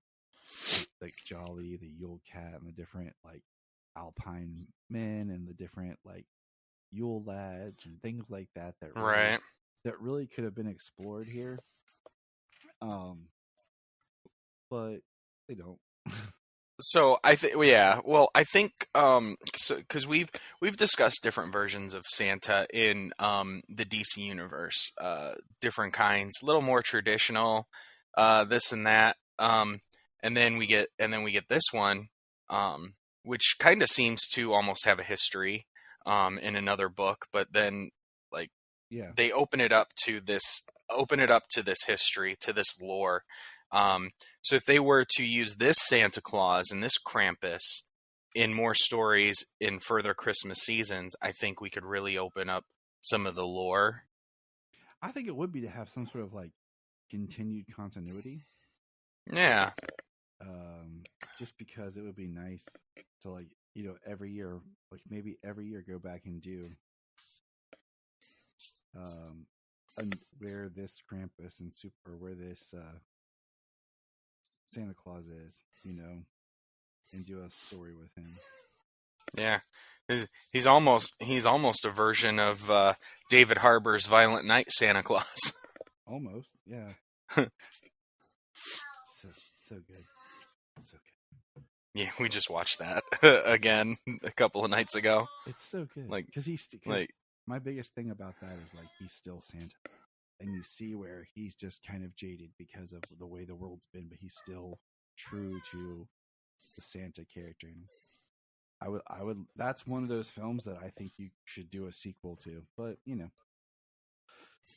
Jolly, the Yule Cat, and the different like Alpine men and the different like Yule lads and things like that. That really could have been explored here, but they don't. So I think, I think because we've discussed different versions of Santa in the DC universe, different kinds, a little more traditional, this and that, and then we get this one, which kind of seems to almost have a history in another book, but then they open it up to this history, to this lore. So if they were to use this Santa Claus and this Krampus in more stories in further Christmas seasons, I think we could really open up some of the lore. I think it would be to have some sort of like continued continuity. Yeah. Just because it would be nice to every year, maybe every year go back and do and where this Krampus and where this Santa Claus is, and do a story with him. Yeah, he's almost a version of David Harbour's Violent Night Santa Claus. Almost, yeah. so good, so good. Yeah, we just watched that again a couple of nights ago. It's so good, because my biggest thing about that is he's still Santa. And you see where he's just kind of jaded because of the way the world's been, but he's still true to the Santa character. And I would. That's one of those films that I think you should do a sequel to. But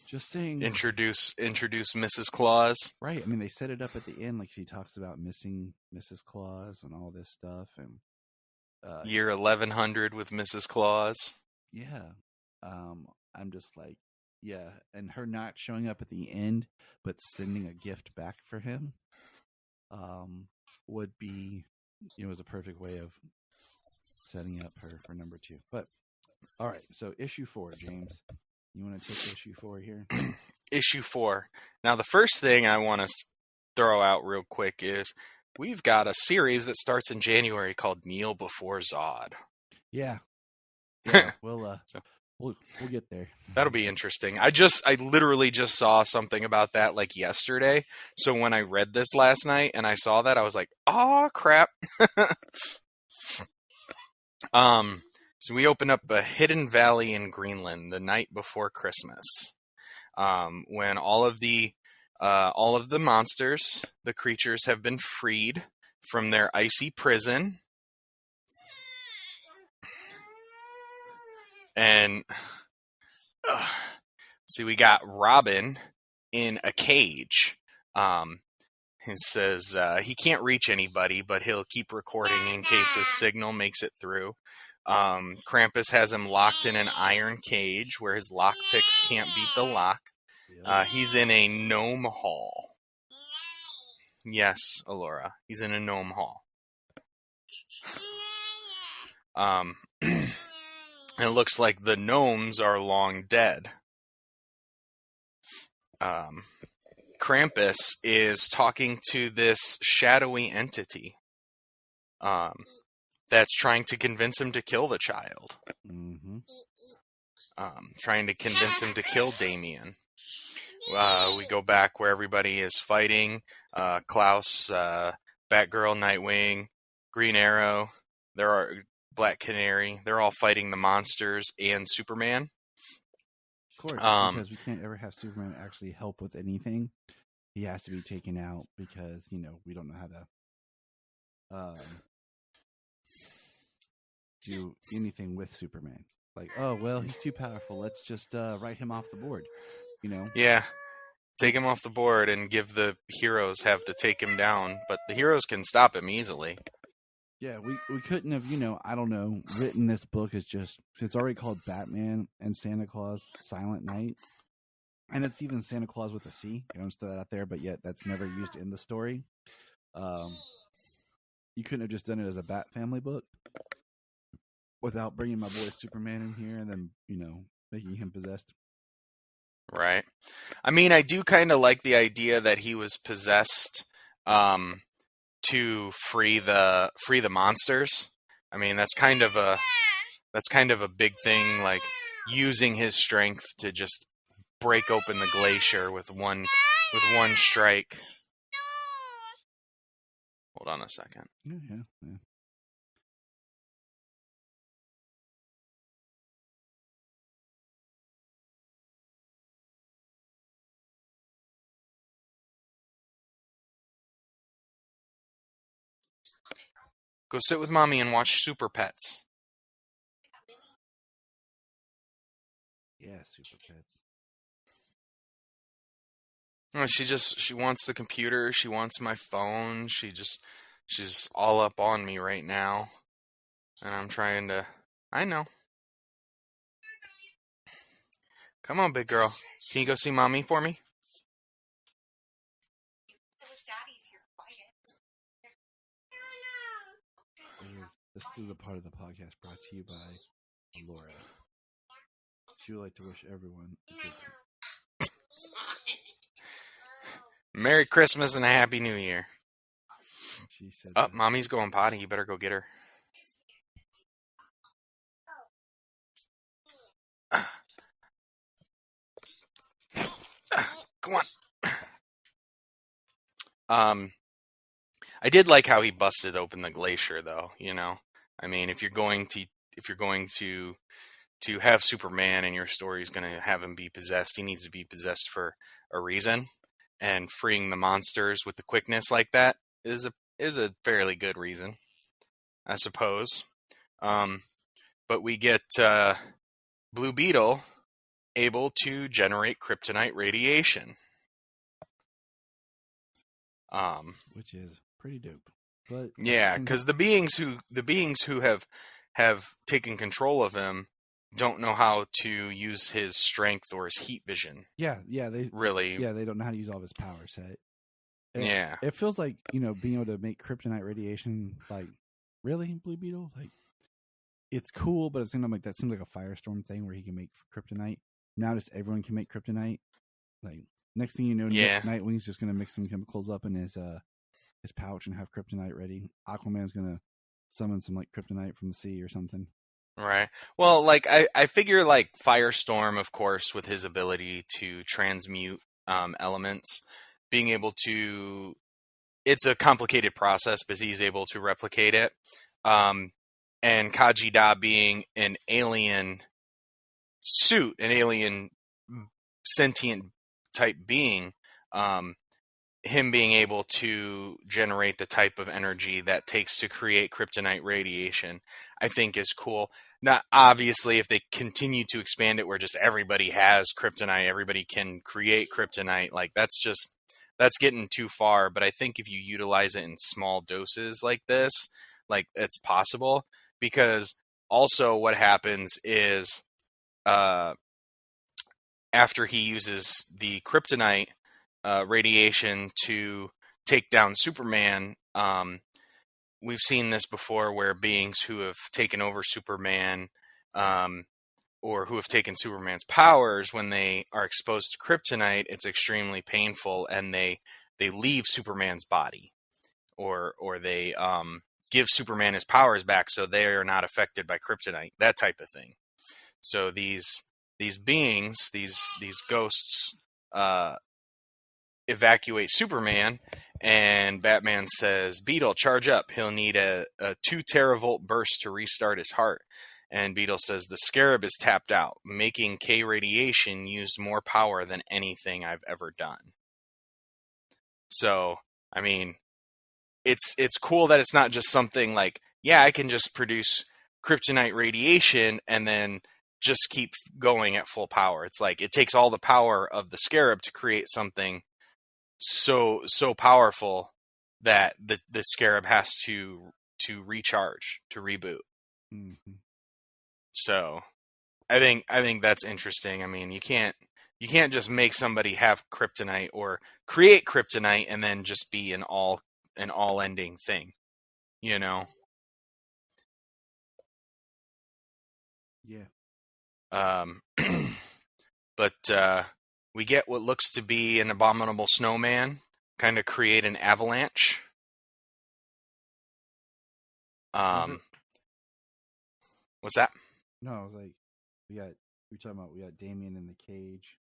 just saying. Introduce Mrs. Claus. Right. I mean, they set it up at the end, he talks about missing Mrs. Claus and all this stuff, and year 1100 with Mrs. Claus. Yeah. I'm just like. Yeah, and her not showing up at the end, but sending a gift back for him, would be, was a perfect way of setting up her for number 2. But all right, so issue 4, James, you want to take issue 4 here? Issue 4. Now, the first thing I want to throw out real quick is we've got a series that starts in January called Kneel Before Zod. Yeah, we'll get there. That'll be interesting. I literally just saw something about that yesterday. So when I read this last night and I saw that, I was like, "Oh crap!" So we open up a hidden valley in Greenland the night before Christmas, when all of the monsters, the creatures, have been freed from their icy prison. And see, we got Robin in a cage. He says he can't reach anybody, but he'll keep recording in case his signal makes it through. Krampus has him locked in an iron cage where his lockpicks can't beat the lock. He's in a gnome hall. Yes, Alora, he's in a gnome hall. It looks like the gnomes are long dead. Krampus is talking to this shadowy entity that's trying to convince him to kill the child. Mm-hmm. Trying to convince him to kill Damian. We go back where everybody is fighting. Klaus, Batgirl, Nightwing, Green Arrow. There are Black Canary. They're all fighting the monsters and Superman. course, Um, because we can't ever have Superman actually help with anything. He has to be taken out because we don't know how to do anything with Superman. Like, oh well, he's too powerful. Let's just write him off the board. yeah, take him off the board and give the heroes have to take him down, but the heroes can stop him easily. Yeah, we couldn't have, I don't know, written this book as just, it's already called Batman and Santa Claus Silent Night. And it's even Santa Claus with a C. I don't throw that out there, but yet that's never used in the story. You couldn't have just done it as a Bat Family book without bringing my boy Superman in here and then, making him possessed. Right. I mean, I do kind of like the idea that he was possessed to free the monsters. I mean, that's kind of a big thing, like using his strength to just break open the glacier with one strike. Hold on a second. Yeah. Go sit with mommy and watch Super Pets. Yeah, Super Pets. Oh, she wants the computer. She wants my phone. She's all up on me right now. And I'm trying to... I know. Come on, big girl. Can you go see mommy for me? This is a part of the podcast brought to you by Laura. She would like to wish everyone a good time. Merry Christmas and a Happy New Year. She said, Oh, mommy's going potty. You better go get her. Come on. I did like how he busted open the glacier, though. I mean, if you're going to have Superman and your story is going to have him be possessed, he needs to be possessed for a reason. And freeing the monsters with the quickness like that is a fairly good reason, I suppose. But we get Blue Beetle able to generate kryptonite radiation. which is pretty dope. But yeah, because the beings who have taken control of him don't know how to use his strength or his heat vision. they Really. Yeah, they don't know how to use all of his power set. Yeah. It feels like, being able to make kryptonite radiation, like, really, Blue Beetle? Like, it's cool, but it seems like that seems like a Firestorm thing where he can make kryptonite. Now just everyone can make kryptonite. Like, next thing you know, Nightwing's just going to mix some chemicals up in his pouch and have kryptonite ready. Aquaman's going to summon some, like, kryptonite from the sea or something. Right. Well, like, I figure, like, Firestorm, of course, with his ability to transmute elements, being able to... It's a complicated process, but he's able to replicate it. And Kajida being an alien suit, an alien sentient type being, him being able to generate the type of energy that takes to create kryptonite radiation, I think is cool. Now, obviously, if they continue to expand it where just everybody has kryptonite, everybody can create kryptonite, like that's getting too far. But I think if you utilize it in small doses like this, like it's possible. Because also what happens is after he uses the kryptonite radiation to take down Superman, we've seen this before where beings who have taken over Superman or who have taken Superman's powers, when they are exposed to kryptonite, it's extremely painful and they leave Superman's body or they give Superman his powers back so they are not affected by kryptonite, that type of thing. So these beings, these ghosts evacuate Superman, and Batman says, Beetle, charge up. He'll need a 2 teravolt burst to restart his heart. And Beetle says, the Scarab is tapped out, making K radiation used more power than anything I've ever done. So, I mean, it's cool that it's not just something like, yeah, I can just produce kryptonite radiation and then just keep going at full power. It's like it takes all the power of the Scarab to create something so powerful that the Scarab has to recharge, to reboot. Mm-hmm. So I think that's interesting. I mean, you can't just make somebody have kryptonite or create kryptonite and then just be an all ending thing, you know? Yeah. But we get what looks to be an abominable snowman kind of create an avalanche. What's that? No, I was like, we got Damien in the cage.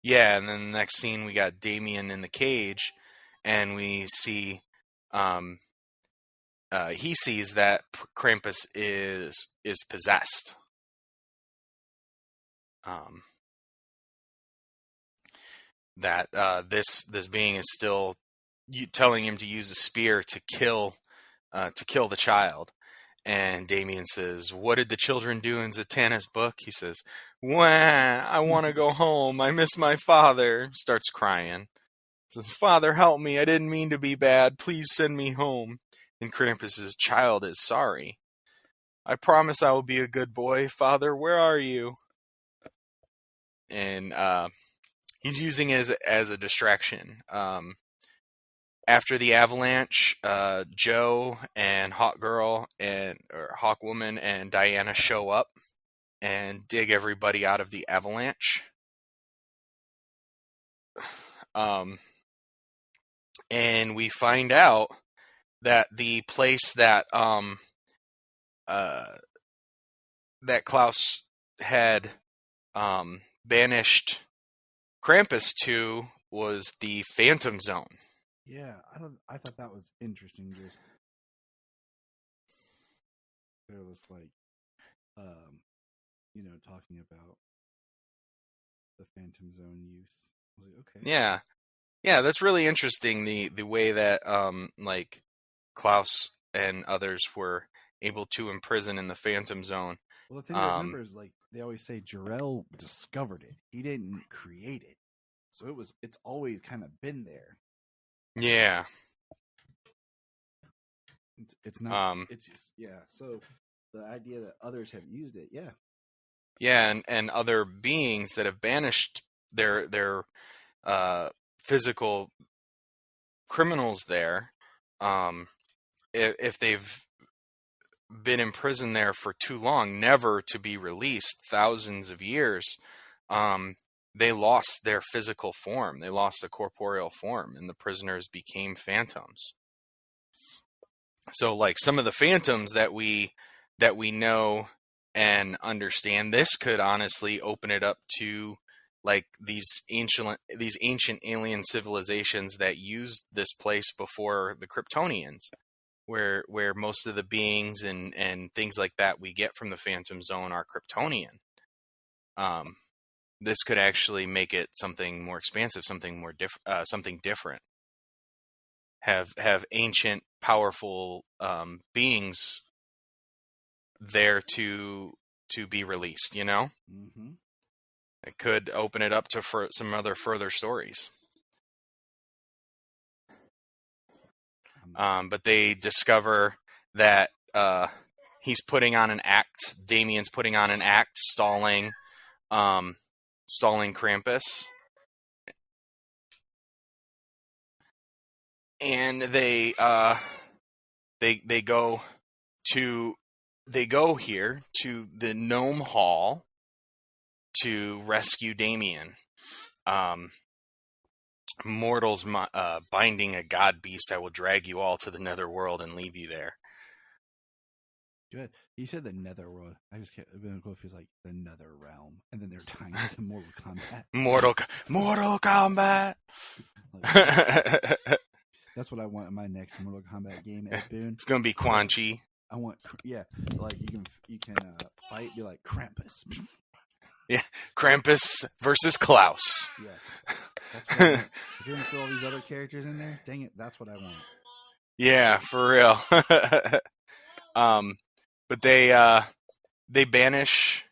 Yeah, and then the next scene we got Damien in the cage, and we see, he sees that Krampus is possessed. That this being is still telling him to use a spear to kill the child. And Damien says, what did the children do in Zatanna's book? He says, wah, I want to go home. I miss my father. Starts crying. Says, Father, help me. I didn't mean to be bad. Please send me home. And Krampus' child is sorry. I promise I will be a good boy. Father, where are you? And he's using it as a distraction. After the avalanche, Joe and Hawkwoman and Diana show up and dig everybody out of the avalanche. And we find out that the place that that Klaus had banished Krampus to was the Phantom Zone. Yeah, I thought that was interesting. Just there was like, talking about the Phantom Zone use. I was like, okay. Yeah, that's really interesting. The way that like Klaus and others were able to imprison in the Phantom Zone. Well, the thing I remember is like they always say Jor-El discovered it. He didn't create it, so it's always kind of been there. Yeah. It's not. It's just, yeah. So the idea that others have used it, yeah. Yeah, and other beings that have banished their physical criminals there, if they've been imprisoned there for too long, never to be released, thousands of years, they lost their physical form. They lost a corporeal form, and the prisoners became phantoms. So, like some of the phantoms that we know and understand, this could honestly open it up to like these ancient alien civilizations that used this place before the Kryptonians, where most of the beings and things like that we get from the Phantom Zone are Kryptonian. This could actually make it something more expansive, something more something different. Have ancient, powerful beings there to be released. You know, Mm-hmm. It could open it up to some other further stories. But they discover that he's putting on an act. Damien's putting on an act, stalling Krampus. And they go here to the Gnome Hall to rescue Damien. Mortals binding a god beast, I will drag you all to the netherworld and leave you there. Good. You said the netherworld. I just can't. It'd been cool if it was like the nether realm, and then they're tying it to Mortal Kombat. Mortal Kombat. That's what I want in my next Mortal Kombat game, Ed Boon. It's gonna be Quan Chi. I want, yeah, like you can fight, be like Krampus. Yeah, Krampus versus Klaus. Yes, that's what I want. If you're gonna throw all these other characters in there, dang it, that's what I want. Yeah, for real. But they banish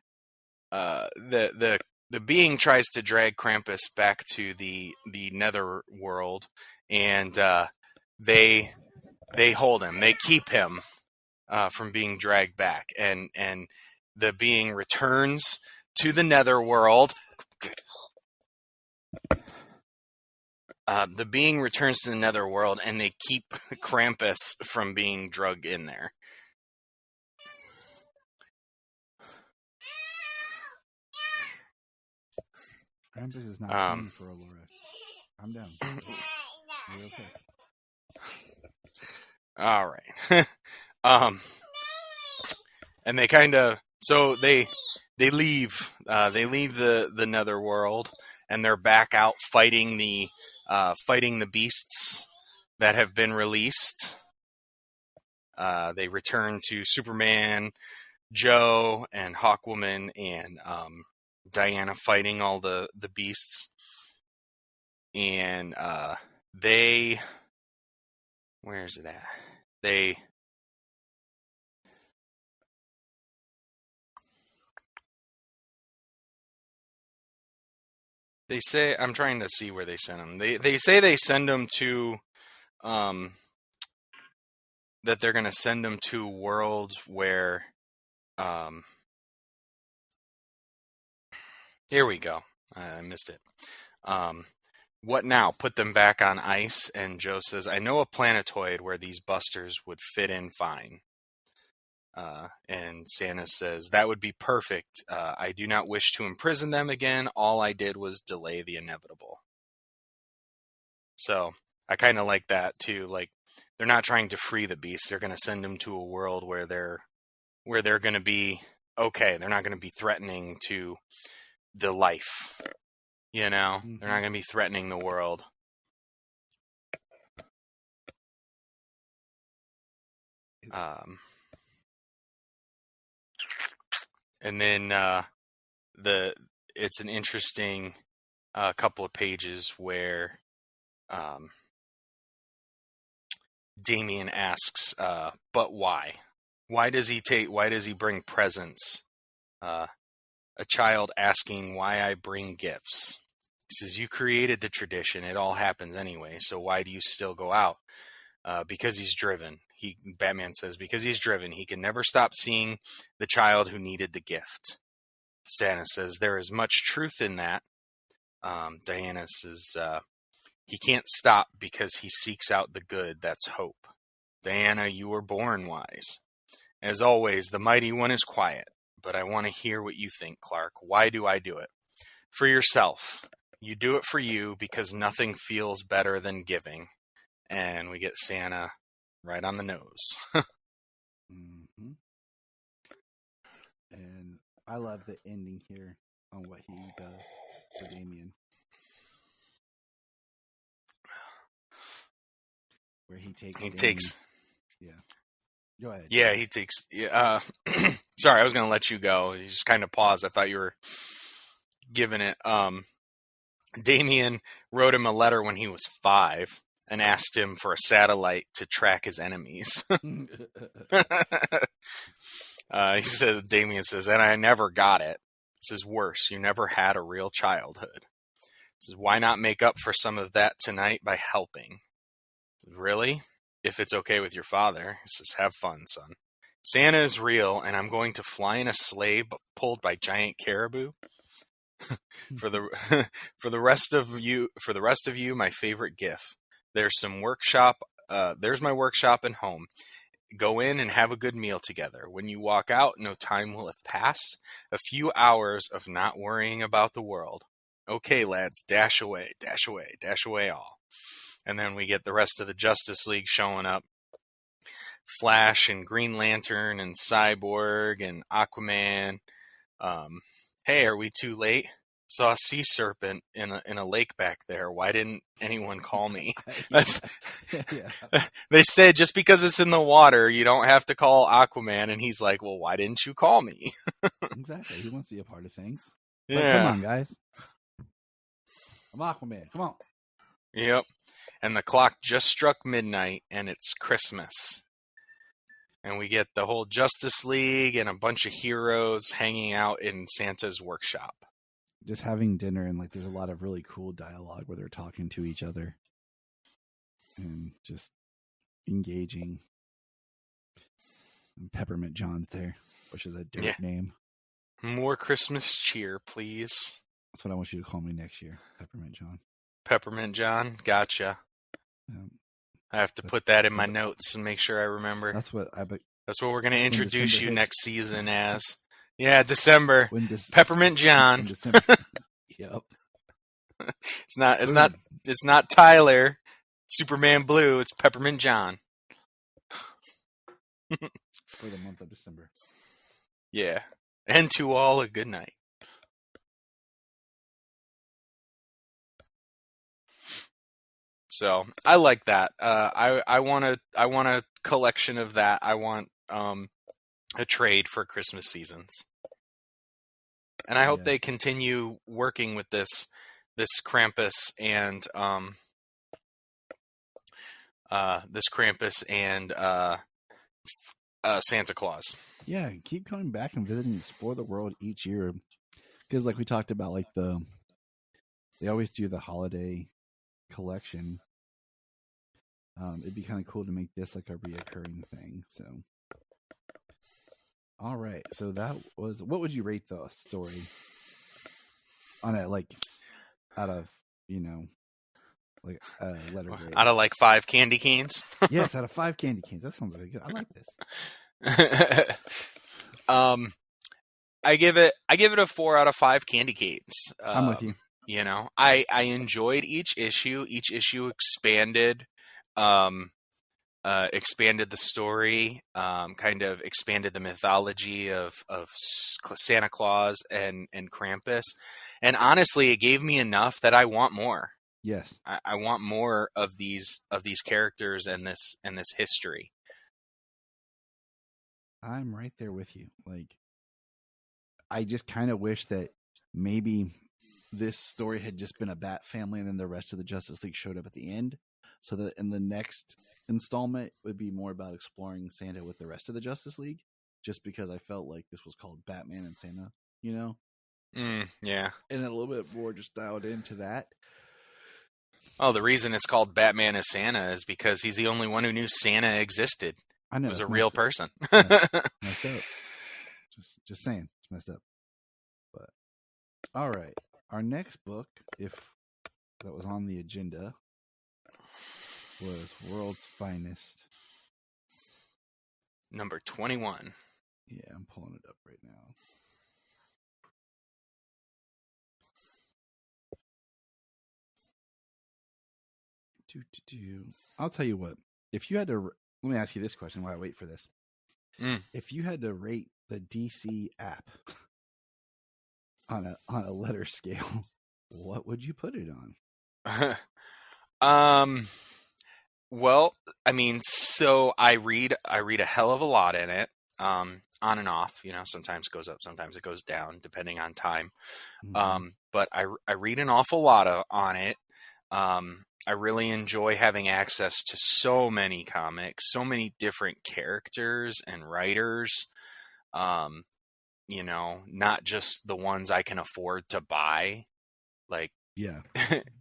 the being tries to drag Krampus back to the nether world, and they hold him. They keep him from being dragged back, and the being returns to the nether world. The being returns to the nether world, and they keep Krampus from being drugged in there. Krampus is not easy for Aurora. I'm down. You're okay. All right. And they kind of they leave the nether world, and they're back out fighting the beasts that have been released. They return to Superman, Joe, and Hawkwoman, and Diana fighting all the beasts. And where's it at? They say, I'm trying to see where they send them. They say they send them to, that they're going to send them to worlds where, here we go. I missed it. What now? Put them back on ice. And Joe says, I know a planetoid where these busters would fit in fine. And Santa says, that would be perfect. I do not wish to imprison them again. All I did was delay the inevitable. So I kind of like that too. Like, they're not trying to free the beasts. They're going to send them to a world where they're going to be okay. They're not going to be threatening to the life. You know, they're not going to be threatening the world. And then it's an interesting couple of pages where Damian asks, but why? Why does he bring presents? A child asking why I bring gifts. He says, you created the tradition. It all happens anyway. So why do you still go out? Because he's driven. Batman says, because he's driven. He can never stop seeing the child who needed the gift. Santa says, there is much truth in that. Diana says, he can't stop because he seeks out the good. That's hope. Diana, you were born wise. As always, the mighty one is quiet. But I want to hear what you think, Clark. Why do I do it? For yourself. You do it for you because nothing feels better than giving. And we get Santa right on the nose. Mm-hmm. And I love the ending here on what he does for Damian. Where he takes... Yeah. Go ahead. Yeah, he takes... sorry, I was going to let you go. You just kind of paused. I thought you were giving it... Damian wrote him a letter when he was 5 and asked him for a satellite to track his enemies. Damian says, and I never got it. This is worse. You never had a real childhood. He says, why not make up for some of that tonight by helping? Says, really? If it's okay with your father. He says, have fun, son. Santa is real, and I'm going to fly in a sleigh pulled by giant caribou. For the rest of you, my favorite gift. There's my workshop and home. Go in and have a good meal together. When you walk out, no time will have passed. A few hours of not worrying about the world. Okay, lads, dash away, dash away, dash away all. And then we get the rest of the Justice League showing up. Flash and Green Lantern and Cyborg and Aquaman. Hey, are we too late? saw a sea serpent in a lake back there. Why didn't anyone call me? That's They said just because it's in the water, you don't have to call Aquaman. And he's like, well, why didn't you call me? Exactly. He wants to be a part of things. Yeah. Like, come on, guys. I'm Aquaman. Come on. Yep. And the clock just struck midnight, and it's Christmas. And we get the whole Justice League and a bunch of heroes hanging out in Santa's workshop. Just having dinner, and like there's a lot of really cool dialogue where they're talking to each other and just engaging. And Peppermint John's there, which is a dope name. More Christmas cheer, please. That's what I want you to call me next year, Peppermint John. Peppermint John, gotcha. I have to put that in my notes and make sure I remember. That's what we're going to introduce you hits. next season as. Yeah, December. Peppermint John. Yep. It's not Tyler, Superman Blue. It's Peppermint John. For the month of December. Yeah. And to all a good night. So I like that. I want a collection of that. I want a trade for Christmas seasons, and I hope they continue working with this Krampus and Santa Claus. Yeah, keep coming back and visiting Explore the World each year, because like we talked about, like they always do the holiday collection. It'd be kind of cool to make this like a reoccurring thing. So, all right. So that was. What would you rate the story on it? Like out of like letter grade. Out of like 5 candy canes. Yes, out of 5 candy canes. That sounds really good. I like this. I give it a 4 out of 5 candy canes. I'm with you. I enjoyed each issue. Each issue expanded the story, kind of expanded the mythology of Santa Claus and Krampus. And honestly, it gave me enough that I want more. Yes. I want more of these characters and this history. I'm right there with you. Like, I just kind of wish that maybe this story had just been a Bat family and then the rest of the Justice League showed up at the end, so that in the next installment would be more about exploring Santa with the rest of the Justice League, just because I felt like this was called Batman and Santa, yeah. And a little bit more just dialed into that. Oh, the reason it's called Batman and Santa is because he's the only one who knew Santa existed. I know. He was a real person. Messed up. Just saying. It's messed up. But all right. Our next book, if that was on the agenda, was World's Finest. Number 21. Yeah, I'm pulling it up right now. I'll tell you what. If you had to, let me ask you this question while I wait for this. If you had to rate the DC app on a letter scale, what would you put it on? Well, I mean, so I read a hell of a lot in it, on and off. Sometimes it goes up, sometimes it goes down, depending on time. Mm-hmm. But I read an awful lot on it. I really enjoy having access to so many comics, so many different characters and writers. Not just the ones I can afford to buy, like, yeah,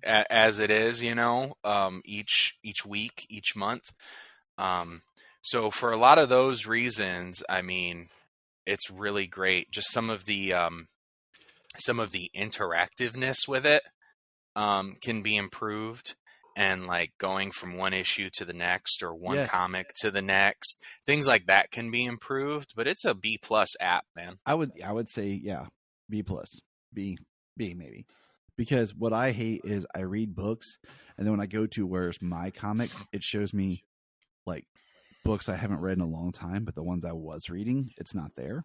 as it is, each week, each month. So for a lot of those reasons, I mean, it's really great. Just some of the interactiveness with it, can be improved. And like going from one issue to the next or one comic to the next, things like that can be improved. But it's a B+ app, man. I would say B+, B maybe, because what I hate is I read books and then when I go to where's my comics, it shows me like books I haven't read in a long time, but the ones I was reading, it's not there.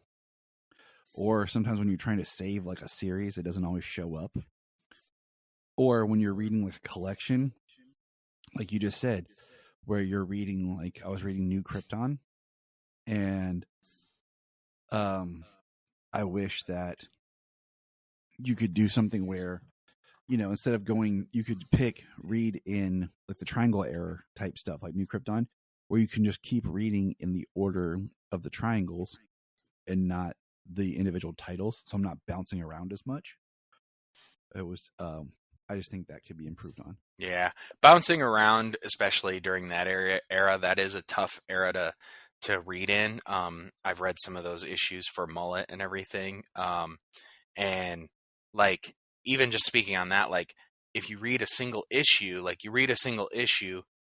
Or sometimes when you're trying to save like a series, it doesn't always show up. Or when you're reading like a collection, like you just said, where you're reading, like I was reading New Krypton, and I wish that you could do something where, instead of going, you could read in like the triangle error type stuff, like New Krypton, where you can just keep reading in the order of the triangles and not the individual titles. So I'm not bouncing around as much. It was, I just think that could be improved on. Yeah. Bouncing around, especially during that era, that is a tough era to read in. I've read some of those issues for Mullet and everything. And like, even just speaking on that, like if you read a single issue,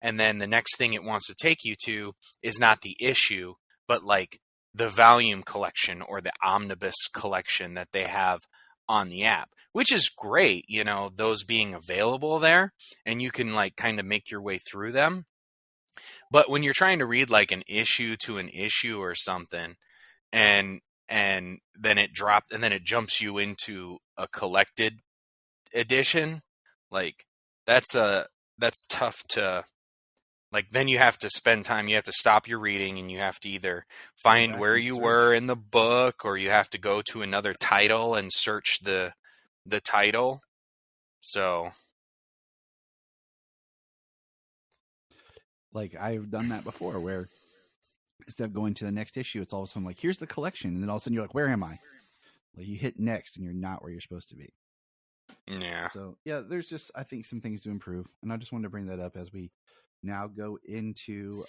and then the next thing it wants to take you to is not the issue, but like the volume collection or the omnibus collection that they have on the app, which is great, those being available there, and you can like kind of make your way through them. But when you're trying to read like an issue to an issue or something, and then it jumps you into a collected edition, like that's tough to, like, then you have to spend time, you have to stop your reading, and you have to either find where you were in the book, or you have to go to another title and search the title. So like I've done that before, where instead of going to the next issue, it's all of a sudden like, here's the collection, and then all of a sudden you're like, where am I? Like you hit next and you're not where you're supposed to be. yeah. So yeah, there's just, I think, some things to improve, and I just wanted to bring that up as we now go into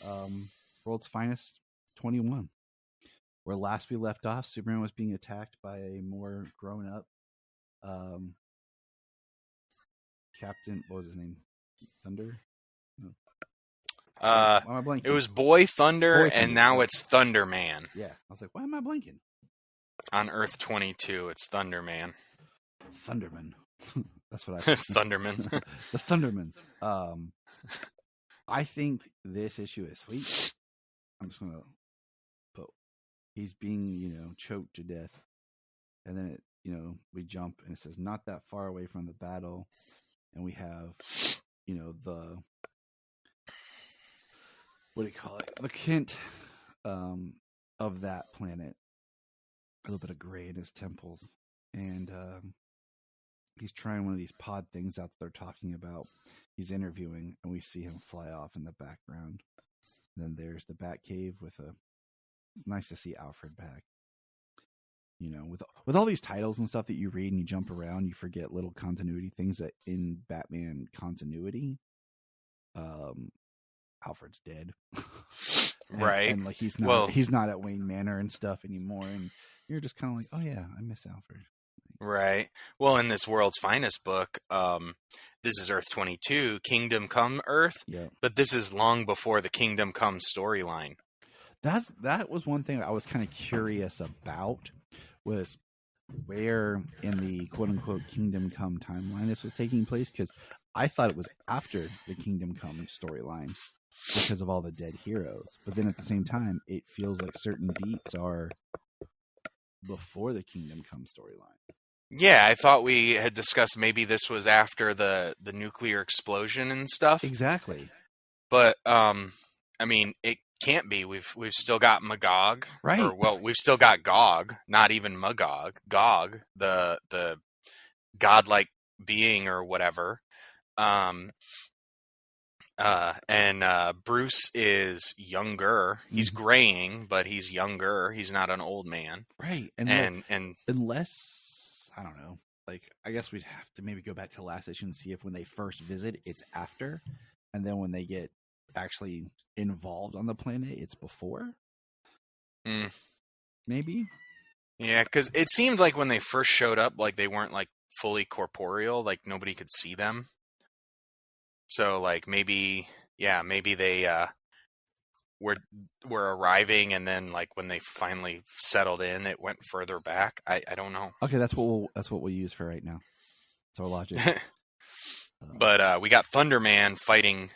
World's Finest 21, where last we left off, Superman was being attacked by a more grown up Captain, what was his name? Thunder? No. Why am I blanking? It was Boy Thunder, Boy Thunder, and now yeah. it's Thunderman. Yeah, I was like, why am I blanking? On Earth 22, it's Thunderman. Thunderman. That's what I Thunderman. The Thundermans. I think this issue is sweet. I'm just gonna put, he's being, choked to death, and then we jump and it says not that far away from the battle, and we have, the, what do you call it? The Kent of that planet. A little bit of gray in his temples, and he's trying one of these pod things out that they're talking about. He's interviewing, and we see him fly off in the background. And then there's the Batcave it's nice to see Alfred back. With all these titles and stuff that you read and you jump around, you forget little continuity things that in Batman continuity, Alfred's dead. Right. And like he's not at Wayne Manor and stuff anymore, and you're just kind of like, oh yeah, I miss Alfred. Right. Well, in this World's Finest book, this is Earth 22, Kingdom Come Earth, Yeah. but this is long before the Kingdom Come storyline. That was one thing I was kind of curious about, was where in the quote-unquote Kingdom Come timeline this was taking place, because I thought it was after the Kingdom Come storyline because of all the dead heroes. But then at the same time, it feels like certain beats are before the Kingdom Come storyline. Yeah, I thought we had discussed maybe this was after the nuclear explosion and stuff. Exactly. But I mean, it can't be. We've still got Magog, right? Or, well, we've still got Gog, not even Magog. Gog, the godlike being or whatever. And Bruce is younger. He's graying, but he's younger. He's not an old man, right? And unless, I don't know, like I guess we'd have to maybe go back to last issue and see if when they first visit it's after, and then when they get actually involved on the planet it's before. Maybe. Yeah, because it seemed like when they first showed up, like they weren't like fully corporeal, like nobody could see them. So like maybe they were arriving, and then like when they finally settled in, it went further back. I don't know. Okay, that's what we'll use for right now. That's our logic. But we got Thunderman fighting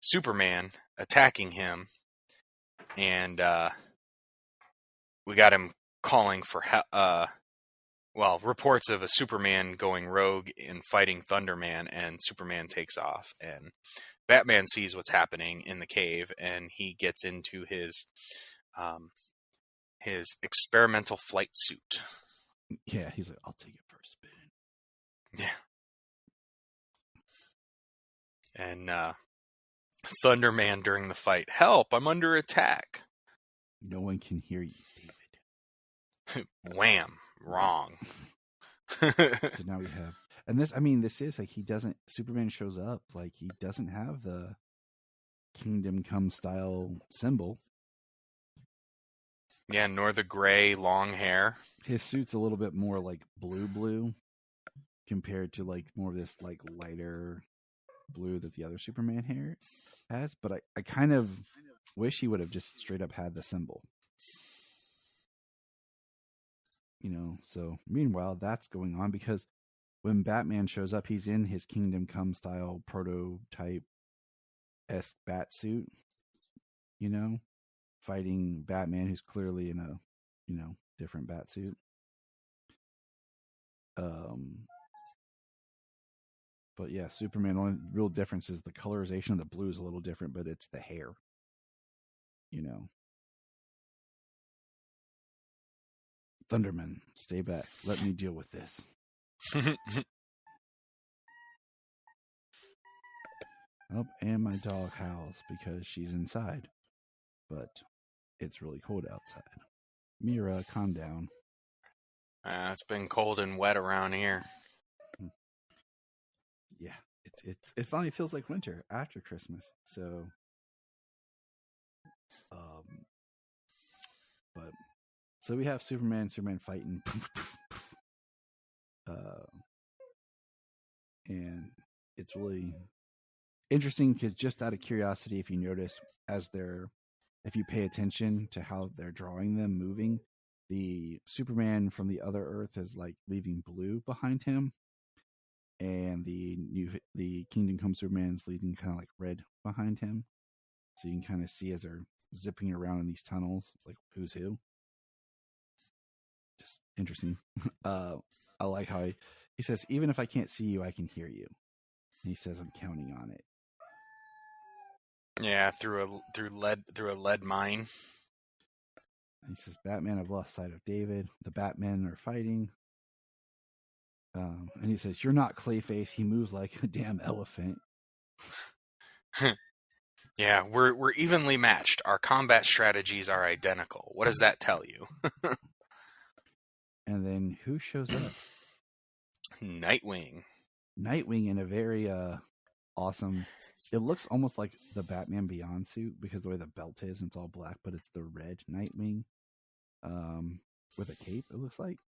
Superman, attacking him, and we got him calling for reports of a Superman going rogue and fighting Thunderman, and Superman takes off, and Batman sees what's happening in the cave, and he gets into his experimental flight suit. Yeah, he's like, I'll take it for a spin. Yeah. And Thunderman during the fight, help, I'm under attack. No one can hear you, David. Wham, wrong. So now we have, and this is like, Superman shows up, like, he doesn't have the Kingdom Come style symbol. Yeah, nor the gray long hair. His suit's a little bit more like blue compared to like more of this like lighter blue that the other Superman hair has. But I kind of wish he would have just straight up had the symbol. So meanwhile, that's going on because when Batman shows up, he's in his Kingdom Come style prototype-esque bat suit, fighting Batman, who's clearly in a, different bat suit. But yeah, Superman, only real difference is the colorization of the blue is a little different, but it's the hair, Thunderman, stay back. Let me deal with this. Oh, and my dog howls because she's inside. But it's really cold outside. Mira, calm down. It's been cold and wet around here. Yeah, it finally feels like winter after Christmas. So, so we have Superman fighting, and it's really interesting because, just out of curiosity, if you notice, if you pay attention to how they're drawing them moving, the Superman from the other Earth is like leaving blue behind him, and the Kingdom Come Superman is leaving kind of like red behind him. So you can kind of see as they're zipping around in these tunnels, like who's who. Just interesting. I like how he says, even if I can't see you, I can hear you. And he says, I'm counting on it. Yeah, through a lead mine. And he says, Batman, I've lost sight of David. The Batmen are fighting. And he says, you're not Clayface. He moves like a damn elephant. Yeah, we're evenly matched. Our combat strategies are identical. What does that tell you? And then who shows up? Nightwing. Nightwing in a very awesome. It looks almost like the Batman Beyond suit because the way the belt is, and it's all black, but it's the red Nightwing with a cape, it looks like.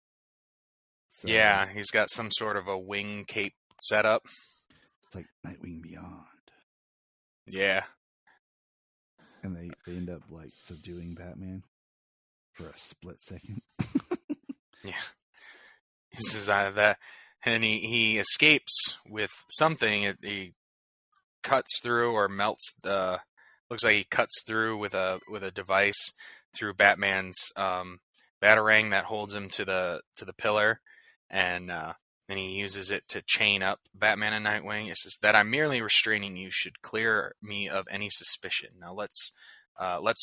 So, yeah, he's got some sort of a wing cape setup. It's like Nightwing Beyond. Yeah. And they end up like subduing Batman for a split second. Yeah. This is out of that. And he escapes with something. He cuts through or melts the. Looks like he cuts through with a device through Batman's batarang that holds him to the pillar, and then he uses it to chain up Batman and Nightwing. It says that I'm merely restraining you should clear me of any suspicion. Now let's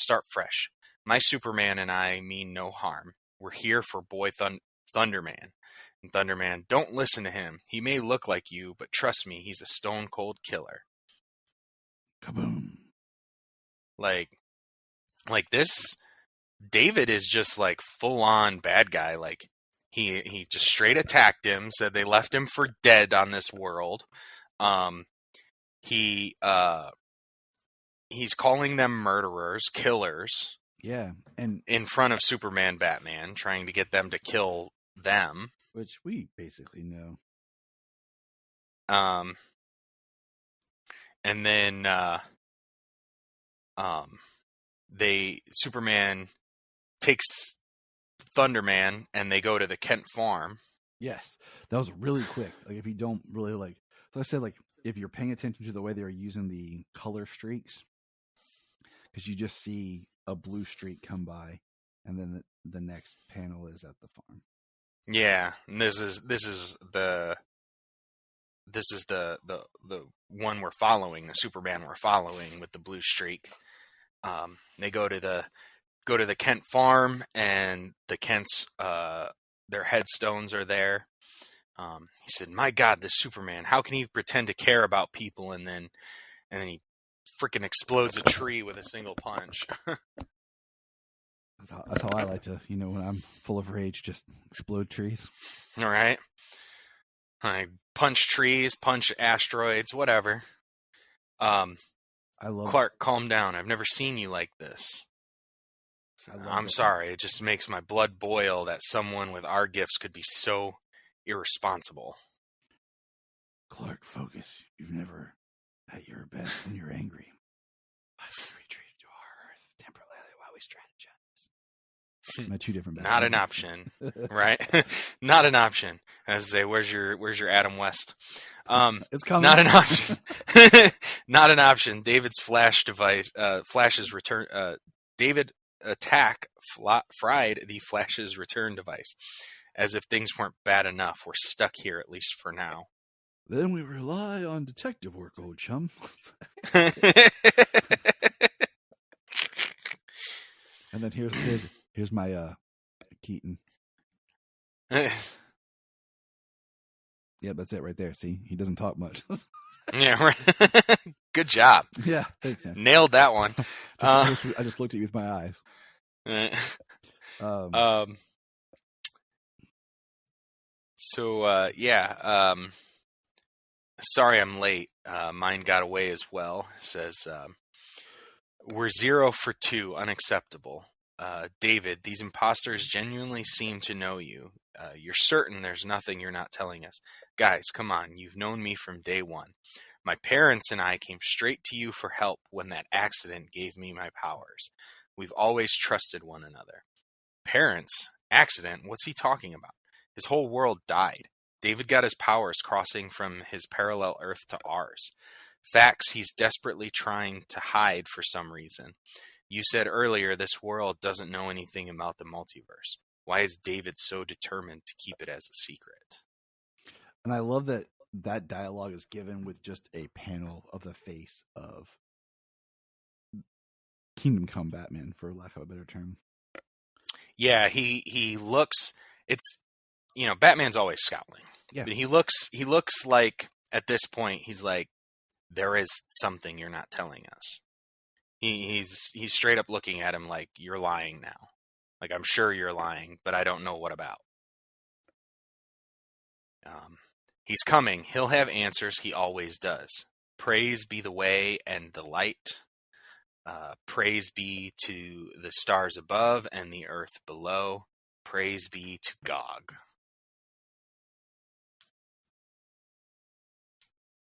start fresh. My Superman and I mean no harm. We're here for boy Thunderman. And Thunderman, don't listen to him. He may look like you, but trust me, he's a stone cold killer. Kaboom. Like this, David is just like full on bad guy. Like he just straight attacked him, said they left him for dead on this world. He's calling them murderers, killers. Yeah, and in front of Superman, Batman, trying to get them to kill them, which we basically know. And then Superman takes Thunderman and they go to the Kent farm. Yes, that was really quick. Like if you don't really like, so I said like if you're paying attention to the way they are using the color streaks, because you just see a blue streak come by, and then the next panel is at the farm. Yeah, and this is the one we're following, the Superman we're following with the blue streak. They go to the Kent farm, and the Kents, their headstones are there. He said, "My God, this Superman! How can he pretend to care about people and then he freaking explodes a tree with a single punch?" That's how I like to, when I'm full of rage, just explode trees. All right, I punch trees, punch asteroids, whatever. I love Clark, calm down. I've never seen you like this. I'm sorry. It just makes my blood boil that someone with our gifts could be so irresponsible. Clark, focus. You've never at your best when you're angry. Why would you retreat to our Earth temporarily while we strategize? My two different Not an option, right? Not an option. As I say, where's your Adam West? It's coming. Not an option. Not an option. David's flash device, Flash's return. David fried the Flash's return device, as if things weren't bad enough. We're stuck here, at least for now. Then we rely on detective work, old chum. And then here's my Keaton. Yeah, that's it right there. See, he doesn't talk much. Yeah, right. Good job. Yeah, thanks, man. Nailed that one. I just looked at you with my eyes. Sorry I'm late. Mine got away as well. Says, we're 0 for 2. Unacceptable. David, these imposters genuinely seem to know you. You're certain there's nothing you're not telling us. Guys, come on. You've known me from day one. My parents and I came straight to you for help when that accident gave me my powers. We've always trusted one another. Parents? Accident? What's he talking about? His whole world died. David got his powers crossing from his parallel Earth to ours. Facts he's desperately trying to hide for some reason. You said earlier this world doesn't know anything about the multiverse. Why is David so determined to keep it as a secret? And I love that dialogue is given with just a panel of the face of Kingdom Come Batman, for lack of a better term. Yeah, he looks. It's Batman's always scowling. Yeah, but he looks like at this point he's like, there is something you're not telling us. He's straight up looking at him like, you're lying now. Like, I'm sure you're lying, but I don't know what about. He's coming. He'll have answers. He always does. Praise be the way and the light. Praise be to the stars above and the earth below. Praise be to Gog.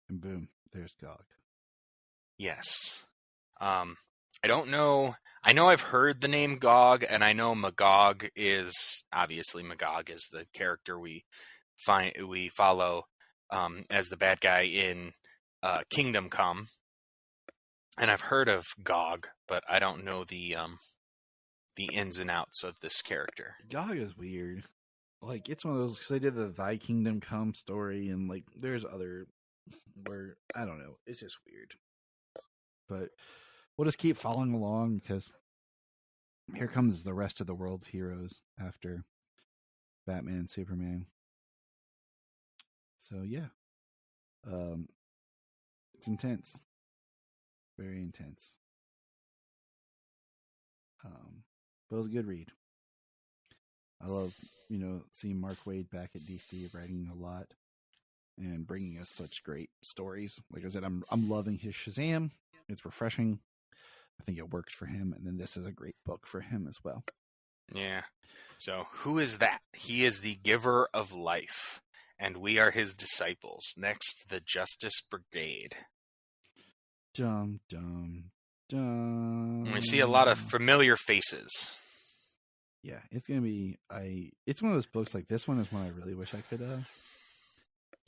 And boom, there's Gog. Yes. I don't know. I know I've heard the name Gog, and I know Magog is the character we follow as the bad guy in Kingdom Come. And I've heard of Gog, but I don't know the ins and outs of this character. Gog is weird. Like, it's one of those, because they did the Thy Kingdom Come story, and like there's other where I don't know. It's just weird. But we'll just keep following along, because here comes the rest of the world's heroes after Batman, Superman. So yeah, it's intense, very intense. But it was a good read. I love, seeing Mark Waid back at DC, writing a lot and bringing us such great stories. Like I said, I'm loving his Shazam. It's refreshing. I think it works for him, and then this is a great book for him as well. Yeah. So who is that? He is the giver of life, and we are his disciples. Next, the Justice Brigade. Dum, dum, dum. And we see a lot of familiar faces. Yeah, it's going to be... It's one of those books, like this one is one I really wish I could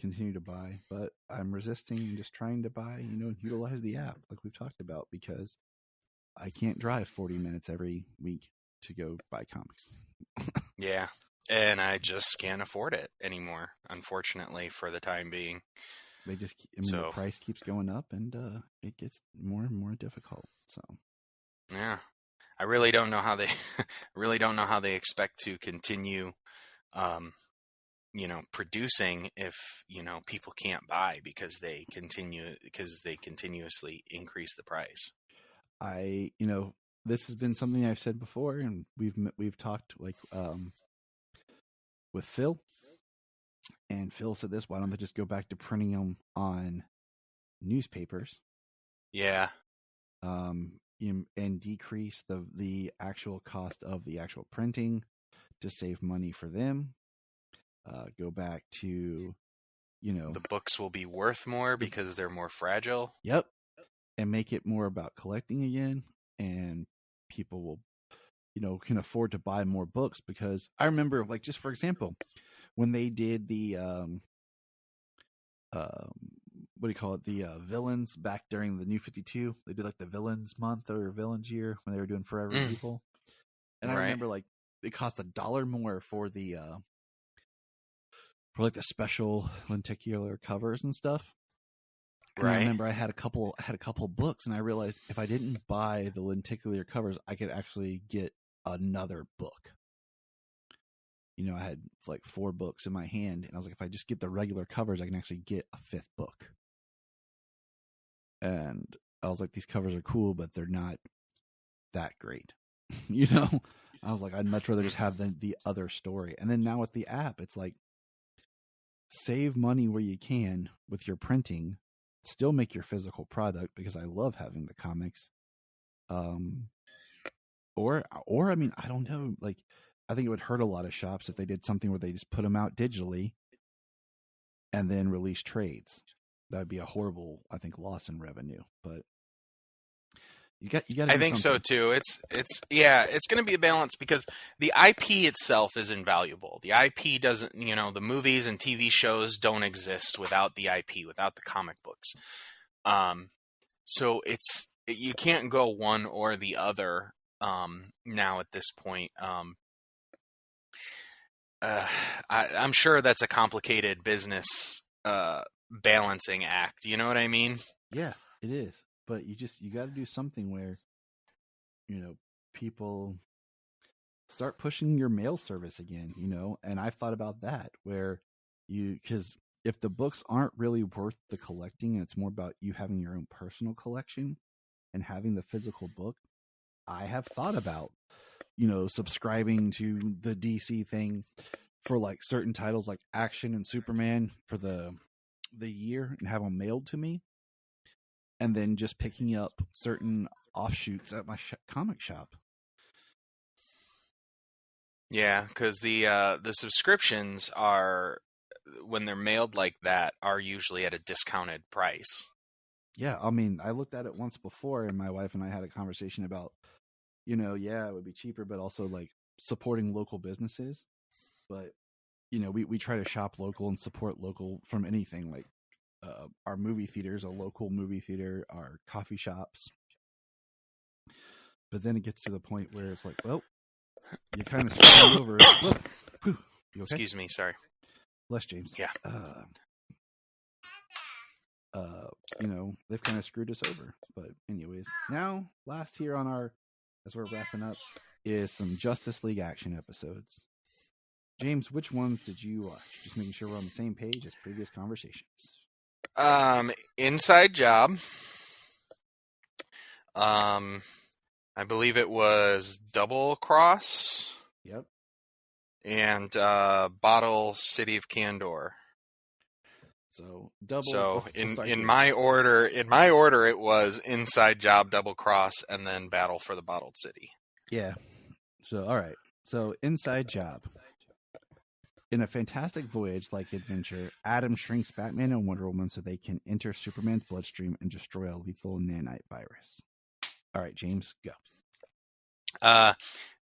continue to buy, but I'm resisting and just trying to buy, utilize the app like we've talked about, because I can't drive 40 minutes every week to go buy comics. Yeah. And I just can't afford it anymore, unfortunately, for the time being. They just, the price keeps going up, and it gets more and more difficult. So, yeah, I really don't know how they expect to continue, producing if people can't buy because they continuously increase the price. This has been something I've said before, and we've talked with Phil. And Phil said this, why don't they just go back to printing them on newspapers? Yeah. And decrease the actual cost of the actual printing to save money for them. Go back to, the books will be worth more because they're more fragile. Yep. And make it more about collecting again. And people will, can afford to buy more books, because I remember, like, just for example, when they did the the villains back during the New 52, they did like the villains month or villains year when they were doing Forever People, and I remember like it cost $1 more for the the special lenticular covers and stuff. And I remember I had a couple books, and I realized if I didn't buy the lenticular covers, I could actually get another book. I had like 4 books in my hand, and I was like, if I just get the regular covers, I can actually get a 5th book. And I was like, these covers are cool, but they're not that great. I was like, I'd much rather just have the other story. And then now with the app, it's like, save money where you can with your printing, still make your physical product, because I love having the comics. Or I mean, I don't know, like, I think it would hurt a lot of shops if they did something where they just put them out digitally and then release trades. That would be a horrible, I think, loss in revenue. But you got. I think so too. It's going to be a balance, because the IP itself is invaluable. The IP doesn't, the movies and TV shows don't exist without the IP, without the comic books. So you can't go one or the other now at this point. I'm sure that's a complicated business balancing act. You know what I mean? Yeah, it is. But you got to do something where, people start pushing your mail service again, and I've thought about that, where because if the books aren't really worth the collecting, and it's more about you having your own personal collection and having the physical book, I have thought about, subscribing to the DC thing for like certain titles like Action and Superman for the year, and have them mailed to me, and then just picking up certain offshoots at my comic shop. Yeah, because the subscriptions are, when they're mailed like that, are usually at a discounted price. Yeah, I mean, I looked at it once before, and my wife and I had a conversation about, it would be cheaper, but also like supporting local businesses. But, we try to shop local and support local from anything, like our movie theaters, a local movie theater, our coffee shops. But then it gets to the point where it's like, well, you kind of screw over. Look, you okay? Excuse me, sorry. Bless James. Yeah. They've kind of screwed us over. But anyways, now last here as we're wrapping up, is some Justice League action episodes. James, which ones did you watch? Just making sure we're on the same page as previous conversations. Inside Job. I believe it was Double Cross. Yep. And Bottle City of Candor. So double. So in my order, it was Inside Job, Double Cross, and then Battle for the Bottled City. Yeah. So all right. So Inside Job. In a fantastic voyage-like adventure, Adam shrinks Batman and Wonder Woman so they can enter Superman's bloodstream and destroy a lethal nanite virus. All right, James, go.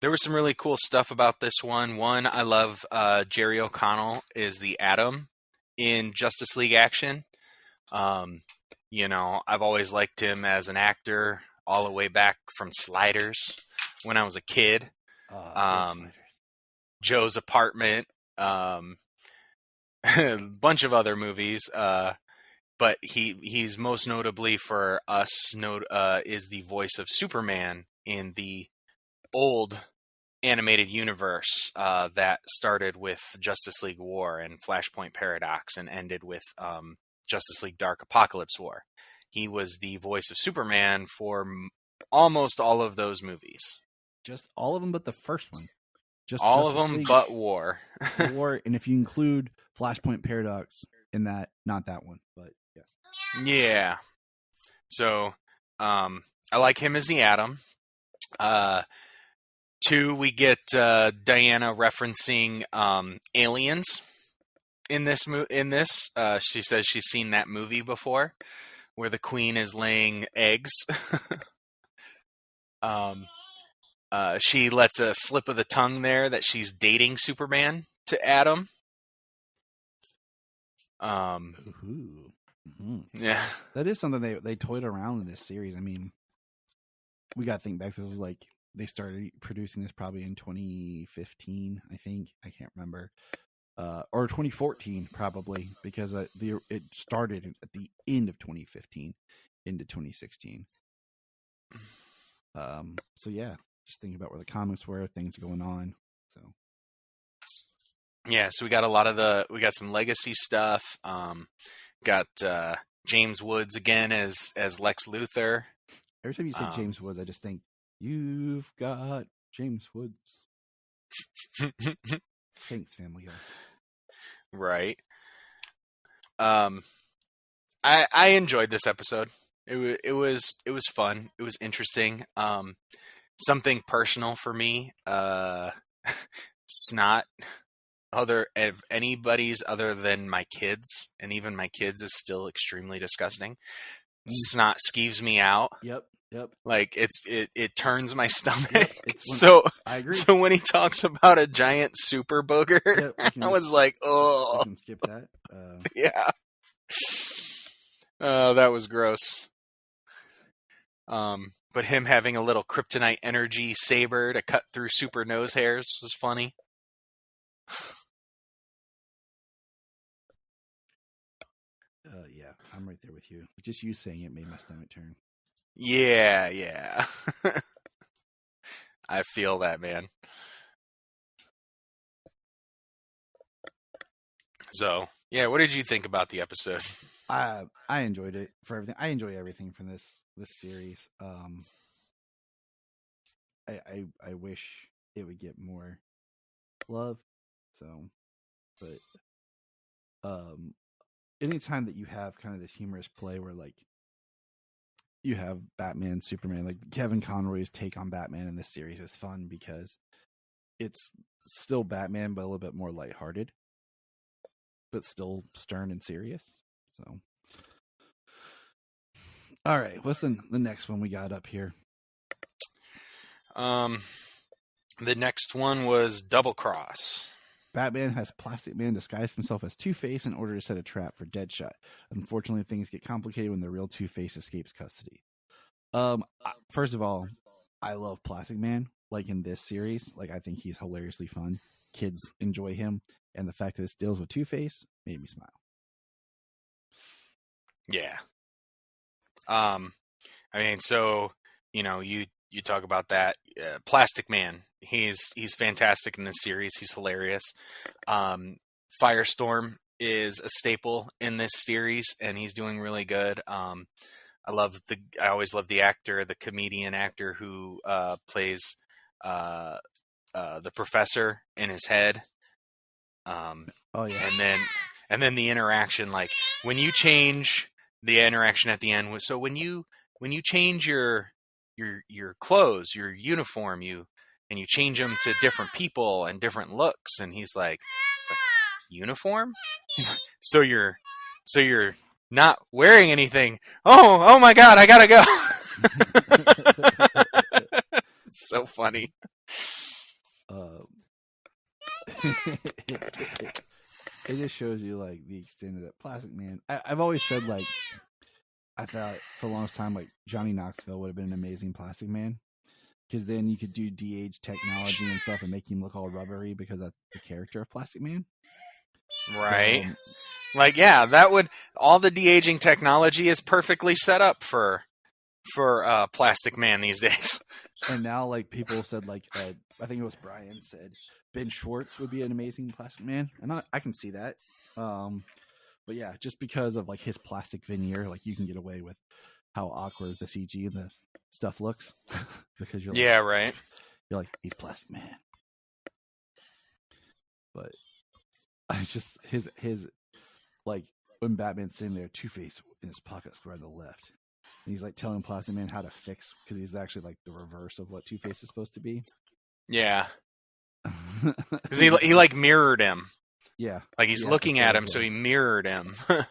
There was some really cool stuff about this one. One, I love Jerry O'Connell is the Atom in Justice League Action. I've always liked him as an actor all the way back from Sliders when I was a kid. um, Joe's Apartment, a bunch of other movies. But he's most notably for us is the voice of Superman in the old animated universe that started with Justice League War and Flashpoint Paradox and ended with Justice League Dark Apocalypse War. He was the voice of Superman for almost all of those movies. Just all of them but the first one. Just all Justice of them League, but War. War, and if you include Flashpoint Paradox in that, not that one, but yeah. Yeah. So I like him as the Atom. 2, we get Diana referencing aliens in this. She says she's seen that movie before, where the queen is laying eggs. She lets a slip of the tongue there that she's dating Superman to Adam. Yeah, that is something they toyed around in this series. I mean, we got to think back. This was like they started producing this probably in 2015, I think. I can't remember, or 2014 probably, because it started at the end of 2015 into 2016. So yeah, just thinking about where the comics were, things going on. So yeah, so we got some legacy stuff. Got James Woods again as Lex Luthor. Every time you say James Woods, I just think you've got James Woods. Thanks, Family Guy. Right. I enjoyed this episode. It was fun. It was interesting. Something personal for me. Snot. If anybody's other than my kids, and even my kids is still extremely disgusting. Snot skeeves me out. Yep. Like it turns my stomach. Yep, so I agree. So when he talks about a giant super booger, I was like, oh, we can skip that. Yeah. That was gross. But him having a little kryptonite energy saber to cut through super nose hairs was funny. Yeah, I'm right there with you. Just you saying it made my stomach turn. Yeah. I feel that, man. So, yeah, what did you think about the episode? I enjoyed it for everything. I enjoy everything from this series. I wish it would get more love. So, but anytime that you have kind of this humorous play where like you have Batman, Superman, like Kevin Conroy's take on Batman in this series is fun because it's still Batman, but a little bit more lighthearted, but still stern and serious. So, all right, what's the next one we got up here? The next one was Double Cross. Batman has Plastic Man disguise himself as Two-Face in order to set a trap for Deadshot. Unfortunately, things get complicated when the real Two-Face escapes custody. First of all, I love Plastic Man. Like in this series, like I think he's hilariously fun. Kids enjoy him, and the fact that this deals with Two-Face made me smile. Yeah. I mean, so you talk about that Plastic Man. He's fantastic in this series. He's hilarious. Firestorm is a staple in this series, and he's doing really good. I always love the actor, the comedian actor who plays the professor in his head. Oh yeah, and then the interaction, like when you change the interaction at the end. So when you change your clothes, your uniform, you change them to different people and different looks, and he's like, uniform? He's like, so you're not wearing anything. Oh my God, I gotta go. It's so funny. It just shows you like the extent of that Plastic Man. I've always said like I thought for the longest time like Johnny Knoxville would have been an amazing Plastic Man, because then you could do de-age technology and stuff and make him look all rubbery because that's the character of Plastic Man. Right. So, Like, yeah, that would, all the de-aging technology is perfectly set up for Plastic Man these days. and now, like, people said, like, I think it was Brian said Ben Schwartz would be an amazing Plastic Man, and I can see that. But yeah, just because of like his plastic veneer, like you can get away with how awkward the CG and the stuff looks because you're like, Yeah, right. You're like, he's Plastic Man. But I just his like when Batman's sitting there, Two-Face in his pocket right on the left, and he's like telling Plastic Man how to fix because he's actually like the reverse of what Two-Face is supposed to be. Yeah, because he like mirrored him. Yeah, Like he's looking at him, so he mirrored him. Like,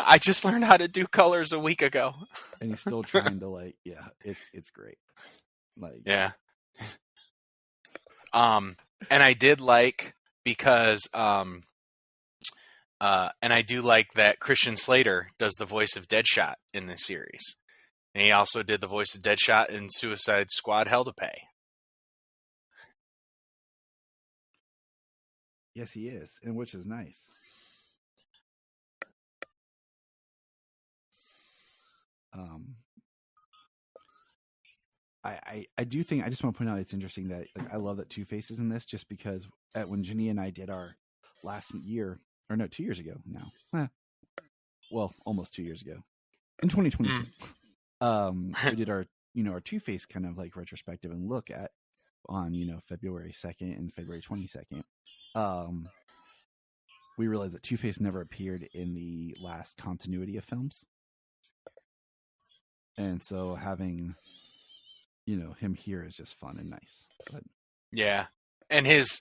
I just learned how to do colors a week ago. And he's still trying to like, yeah, it's great. Like, yeah. And I did like because and I do like that Christian Slater does the voice of Deadshot in this series, and he also did the voice of Deadshot in Suicide Squad: Hell to Pay. Yes, he is, and which is nice. I do think I just want to point out it's interesting that like, I love that Two-Face is in this just because when Jenny and I did our last year, or no, 2 years ago now, well, almost 2 years ago, in 2022, we did our our Two-Face kind of like retrospective and look at on February 2nd and February 22nd. We realized that Two-Face never appeared in the last continuity of films. And so having, him here is just fun and nice. But Yeah. And his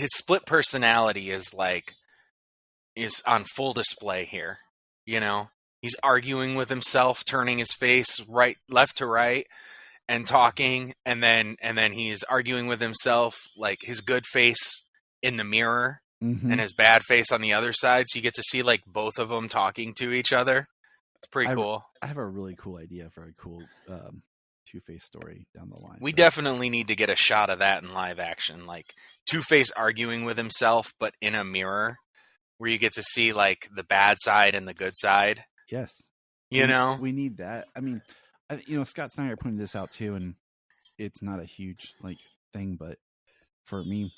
split personality is on full display here. He's arguing with himself, turning his face left to right and talking, and then he's arguing with himself, like his good face in the mirror and his bad face on the other side. So you get to see like both of them talking to each other. It's pretty cool. I have a really cool idea for a cool Two-Face story down the line. We definitely need to get a shot of that in live action, like Two-Face arguing with himself, but in a mirror, where you get to see like the bad side and the good side. Yes, we need that. I mean, Scott Snyder pointed this out too, and it's not a huge like thing, but for me,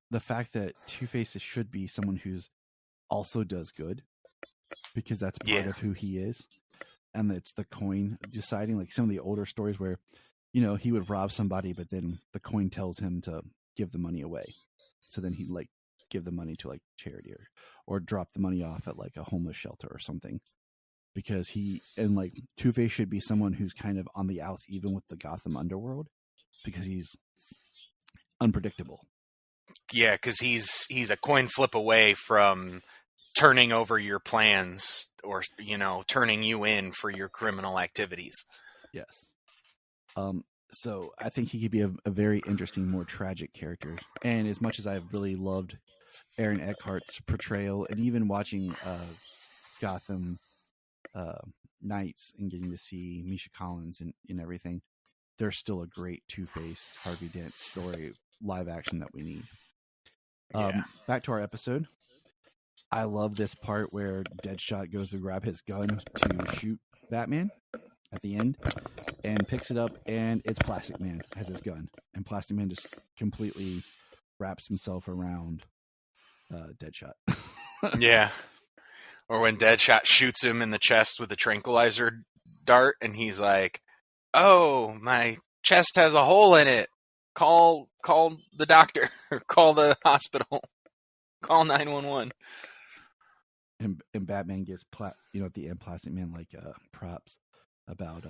the fact that Two-Face should be someone who's also does good, because that's part of who he is. And it's the coin deciding, like some of the older stories where, he would rob somebody, but then the coin tells him to give the money away. So then he'd like give the money to like charity or drop the money off at like a homeless shelter or something. Because Two-Face should be someone who's kind of on the outs, even with the Gotham underworld, because he's unpredictable. Yeah, because he's a coin flip away from turning over your plans or turning you in for your criminal activities. Yes. So I think he could be a very interesting, more tragic character. And as much as I've really loved Aaron Eckhart's portrayal, and even watching Gotham Knights and getting to see Misha Collins and everything, there's still a great Two-Face Harvey Dent story live action that we need. Back to our episode. I love this part where Deadshot goes to grab his gun to shoot Batman at the end and picks it up, and it's Plastic Man has his gun, and Plastic Man just completely wraps himself around Deadshot. Yeah. Or when Deadshot shoots him in the chest with a tranquilizer dart, and he's like, "Oh, my chest has a hole in it. Call the doctor. Call the hospital. Call 911." And Batman gives at the end Plastic Man like props about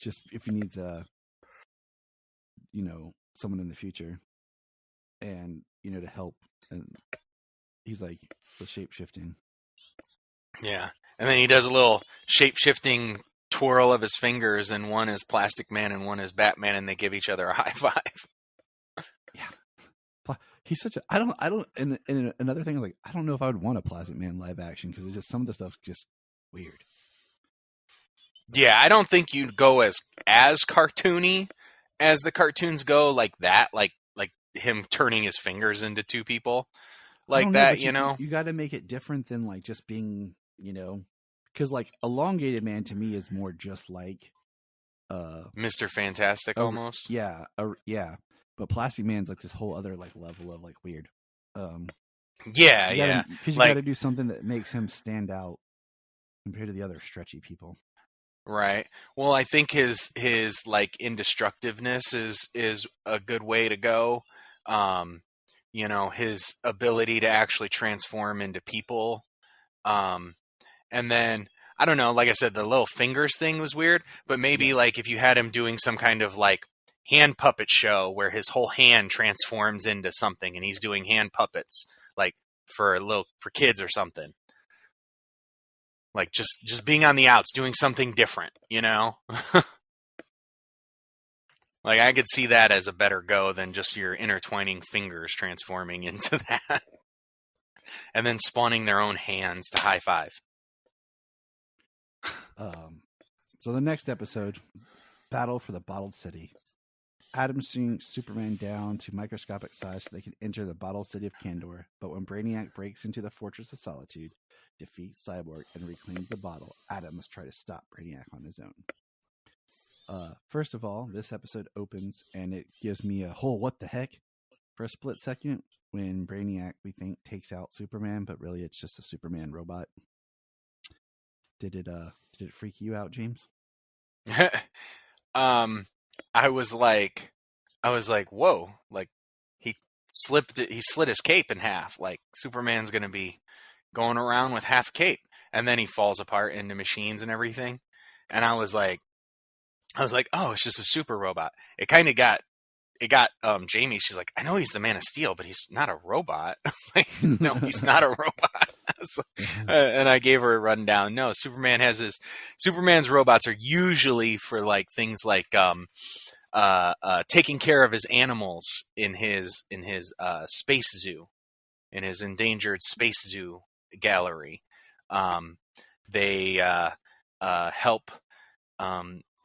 just if he needs someone in the future and to help, and he's like the shape shifting. Yeah. And then he does a little shape shifting twirl of his fingers, and one is Plastic Man and one is Batman, and they give each other a high five. Yeah. he's such a. I don't. And another thing, like, I don't know if I would want a Plastic Man live action because it's just some of the stuff just weird. Yeah, I don't think you'd go as cartoony as the cartoons go, like that, like him turning his fingers into two people, like that. You know, you got to make it different than like just being, because like Elongated Man to me is more just like Mr. Fantastic almost. Yeah, yeah. But Plastic Man's like this whole other like level of like weird. Yeah. Because you got to do something that makes him stand out compared to the other stretchy people. Right. Well, I think his like indestructiveness is a good way to go. His ability to actually transform into people. And then I don't know, like I said, the little fingers thing was weird, but maybe like if you had him doing some kind of like hand puppet show where his whole hand transforms into something and he's doing hand puppets like for kids or something. Like just being on the outs, doing something different, Like I could see that as a better go than just your intertwining fingers transforming into that. And then spawning their own hands to high five. So the next episode, Battle for the Bottled City. Atom sinks Superman down to microscopic size so they can enter the bottled city of Kandor. But when Brainiac breaks into the Fortress of Solitude, defeats Cyborg, and reclaims the bottle, Atom must try to stop Brainiac on his own. First of all, this episode opens and it gives me a whole what the heck for a split second when Brainiac, we think, takes out Superman, but really it's just a Superman robot. Did it freak you out, James? I was like, whoa, like he slit his cape in half. Like Superman's going to be going around with half a cape, and then he falls apart into machines and everything. And I was like, oh, it's just a super robot. It got Jamie. She's like, I know he's the Man of Steel, but he's not a robot. Like, no, he's not a robot. And I gave her a rundown. No, Superman's robots are usually for like things like taking care of his animals in his space zoo, in his endangered space zoo gallery. They help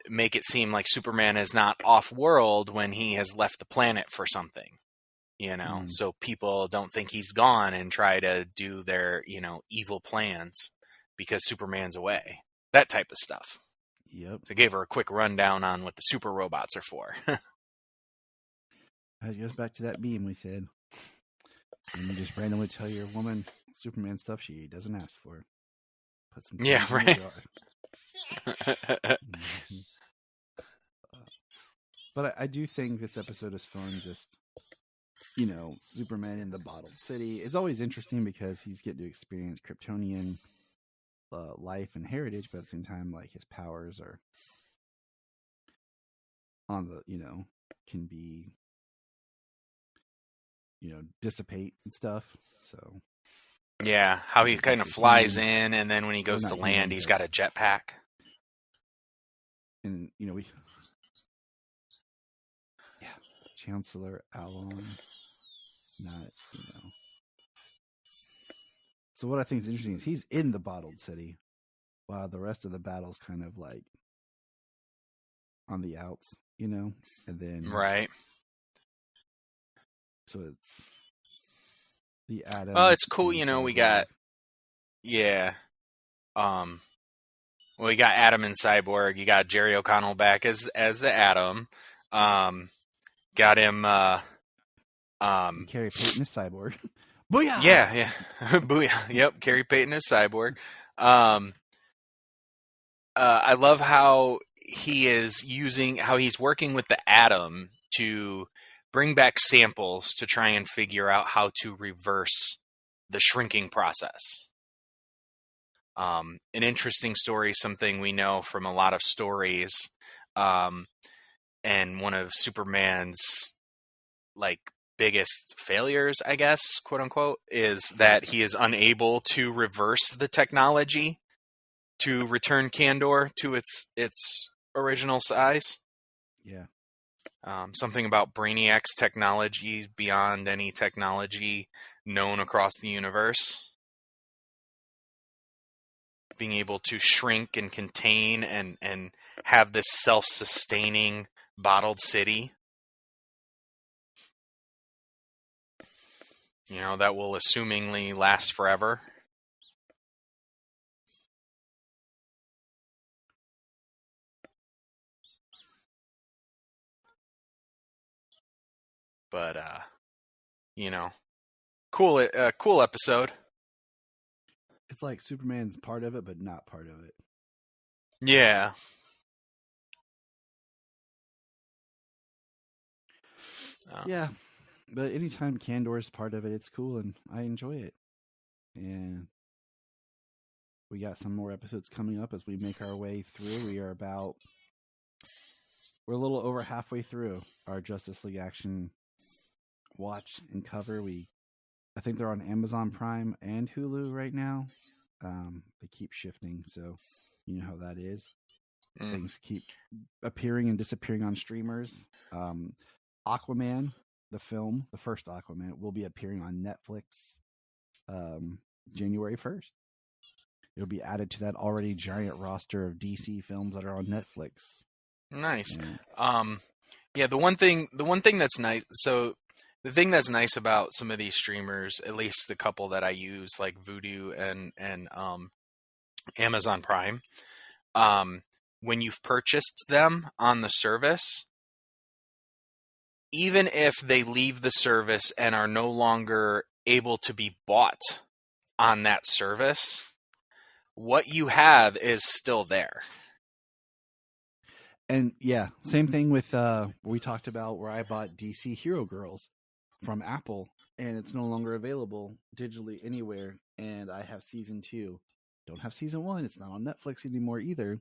make it seem like Superman is not off-world when he has left the planet for something, so people don't think he's gone and try to do their, evil plans because Superman's away. That type of stuff. Yep. So I gave her a quick rundown on what the super robots are for. It goes back to that meme we said. And you just randomly tell your woman Superman stuff she doesn't ask for. Put some right. But I do think this episode is fun. Just, Superman in the bottled city is always interesting because he's getting to experience Kryptonian life and heritage, but at the same time, like his powers are on the, can be, dissipate and stuff. So yeah, how he kind of flies in, and then when he goes to land, he's got a jetpack. And Chancellor Alon, not. So what I think is interesting is he's in the bottled city, while the rest of the battle's kind of like on the outs, and then right. So it's the Atom. Oh, it's cool. We got well, we got Atom and Cyborg. You got Jerry O'Connell back as the Atom. Got him. Carrie Payton is Cyborg. Booyah! Yeah. Booyah. Yep, Carrie Payton is Cyborg. I love how he's working with the Atom to bring back samples to try and figure out how to reverse the shrinking process. An interesting story, something we know from a lot of stories, and one of Superman's like biggest failures, I guess, quote unquote, is that he is unable to reverse the technology to return Kandor to its original size. Yeah. Something about Brainiac's technology beyond any technology known across the universe. Being able to shrink and contain and have this self-sustaining bottled city. That will assumingly last forever. But, cool episode. It's like Superman's part of it, but not part of it. Yeah. Yeah. But anytime Kandor's part of it, it's cool, and I enjoy it. And we got some more episodes coming up as we make our way through. We're a little over halfway through our Justice League Action watch and cover. I think they're on Amazon Prime and Hulu right now. They keep shifting, so you know how that is. Things keep appearing and disappearing on streamers. Aquaman, the film, the first Aquaman, will be appearing on Netflix January 1st. It'll be added to that already giant roster of DC films that are on Netflix. Nice. Yeah, the one thing that's nice. So the thing that's nice about some of these streamers, at least the couple that I use, like Vudu and Amazon Prime, when you've purchased them on the service, even if they leave the service and are no longer able to be bought on that service, what you have is still there. And yeah, same thing with we talked about where I bought DC Hero Girls from Apple, and it's no longer available digitally anywhere. And I have season 2. Don't have season 1. It's not on Netflix anymore either.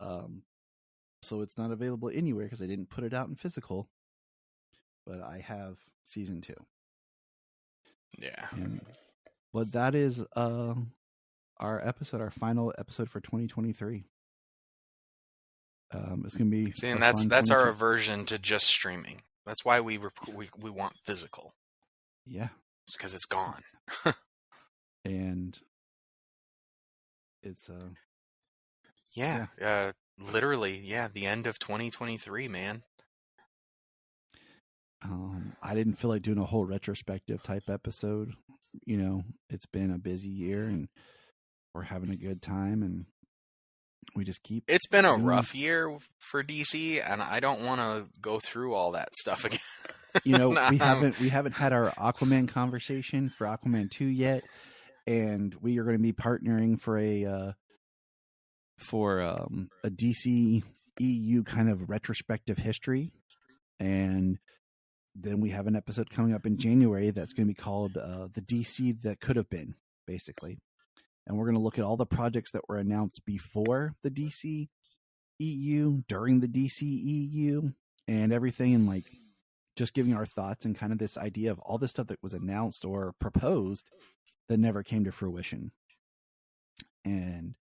So it's not available anywhere because I didn't put it out in physical. But I have season 2. Yeah. But that is our final episode for 2023. It's gonna be. See, and that's our aversion to just streaming. That's why we want physical. Yeah, because it's gone. And it's literally, the end of 2023, man. I didn't feel like doing a whole retrospective type episode. It's been a busy year, and we're having a good time, and we just keep. It's been a rough year for DC, and I don't want to go through all that stuff again. We haven't had our Aquaman conversation for Aquaman 2 yet, and we are going to be partnering for a DC EU kind of retrospective history, and then we have an episode coming up in January that's going to be called the DC That Could Have Been, basically. And we're going to look at all the projects that were announced before the DC EU, during the DC EU, and everything, and just giving our thoughts and kind of this idea of all the stuff that was announced or proposed that never came to fruition. And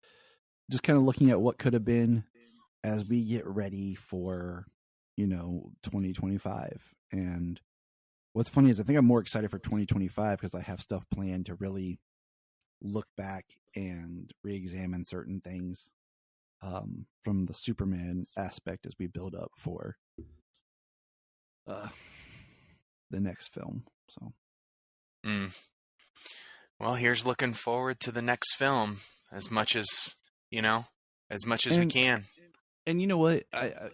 just kind of looking at what could have been as we get ready for, 2025. And what's funny is I think I'm more excited for 2025 because I have stuff planned to really look back and re-examine certain things from the Superman aspect as we build up for the next film. So, well, here's looking forward to the next film as much as we can. And you know what?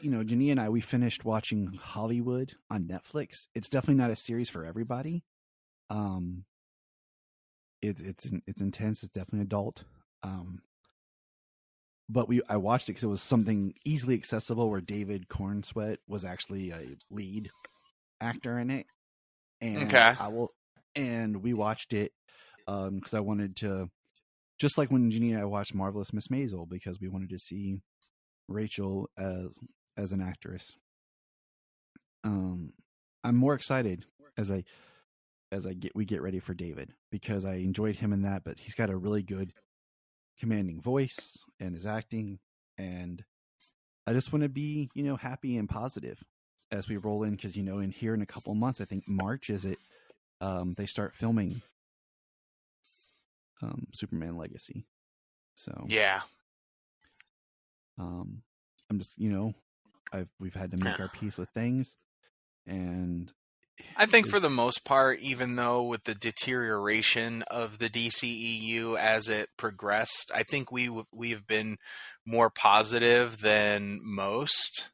Janie and I, we finished watching Hollywood on Netflix. It's definitely not a series for everybody. It's intense. It's definitely adult. But I watched it because it was something easily accessible where David Cornsweet was actually a lead actor in it. And and we watched it because I wanted to, just like when Janie and I watched Marvelous Miss Maisel, because we wanted to see Rachel as an actress. I'm more excited as we get ready for David, because I enjoyed him in that, but he's got a really good commanding voice and his acting, and I just want to be, happy and positive. as we roll in, because in here in a couple of months, I think March is it, they start filming Superman Legacy. So Yeah. I'm just we've had to make our peace with things, and I think for the most part, even though with the deterioration of the DCEU as it progressed, I think we've been more positive than most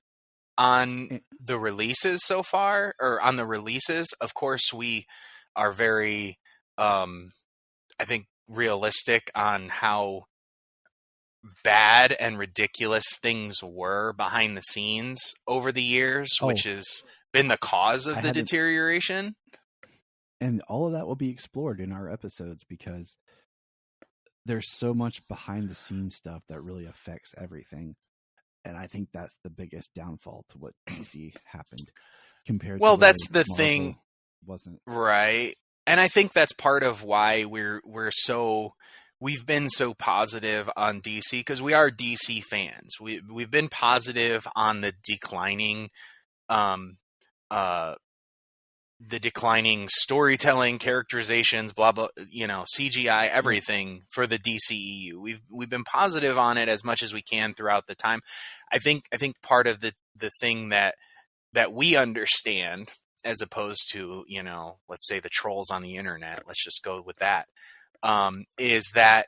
on the releases so far, or on the releases. Of course, we are very, I think, realistic on how bad and ridiculous things were behind the scenes over the years, which has been the cause of the deterioration. And all of that will be explored in our episodes, because there's so much behind the scenes stuff that really affects everything. And I think that's the biggest downfall to what DC happened compared to that's the Marvel thing. Wasn't Right. And I think that's part of why we've been so positive on DC, because we are DC fans. We've been positive on the declining storytelling, characterizations, blah blah, CGI, everything for the DCEU. We've been positive on it as much as we can throughout the time. I think part of the thing that we understand, as opposed to, let's say the trolls on the internet, let's just go with that, is that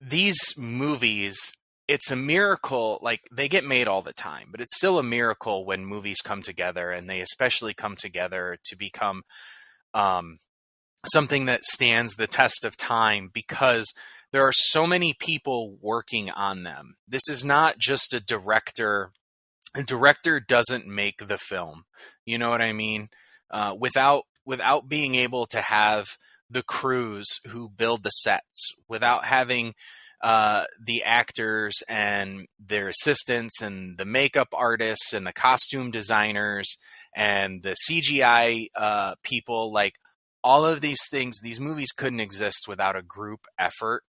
these movies, it's a miracle. Like, they get made all the time, but it's still a miracle when movies come together, and they especially come together to become something that stands the test of time, because there are so many people working on them. This is not just a director. A director doesn't make the film. You know what I mean? Without being able to have the crews who build the sets, without having the actors and their assistants and the makeup artists and the costume designers and the CGI people, like, all of these things, these movies couldn't exist without a group effort.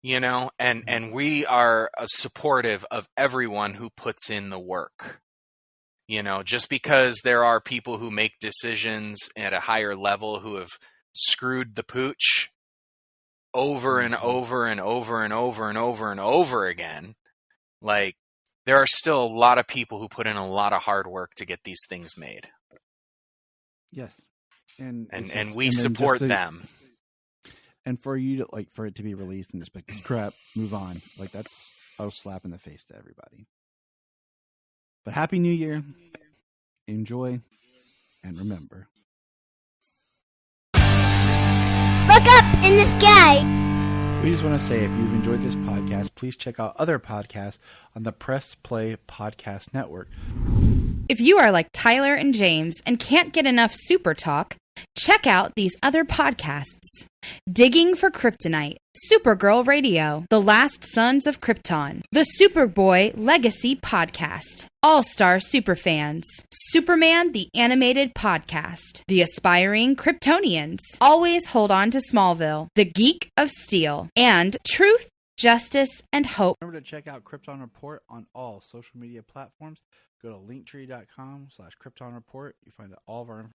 And we are supportive of everyone who puts in the work. Just because there are people who make decisions at a higher level who have screwed the pooch over and over and over and over and over and over again, like, there are still a lot of people who put in a lot of hard work to get these things made. Yes. And we support them. And for you to, for it to be released and just like, crap, move on. Like, that's a slap in the face to everybody. But Happy New Year. Enjoy. And remember. Look up in the sky. We just want to say, if you've enjoyed this podcast, please check out other podcasts on the Press Play Podcast Network. If you are like Tyler and James and can't get enough super talk, check out these other podcasts. Digging for Kryptonite, Supergirl Radio, The Last Sons of Krypton, the Superboy Legacy Podcast, All-Star Superfans, Superman the Animated Podcast, The Aspiring Kryptonians, Always Hold On to Smallville, The Geek of Steel, and Truth, Justice, and Hope. Remember to check out Krypton Report on all social media platforms. Go to linktree.com/Krypton Report. You find all of our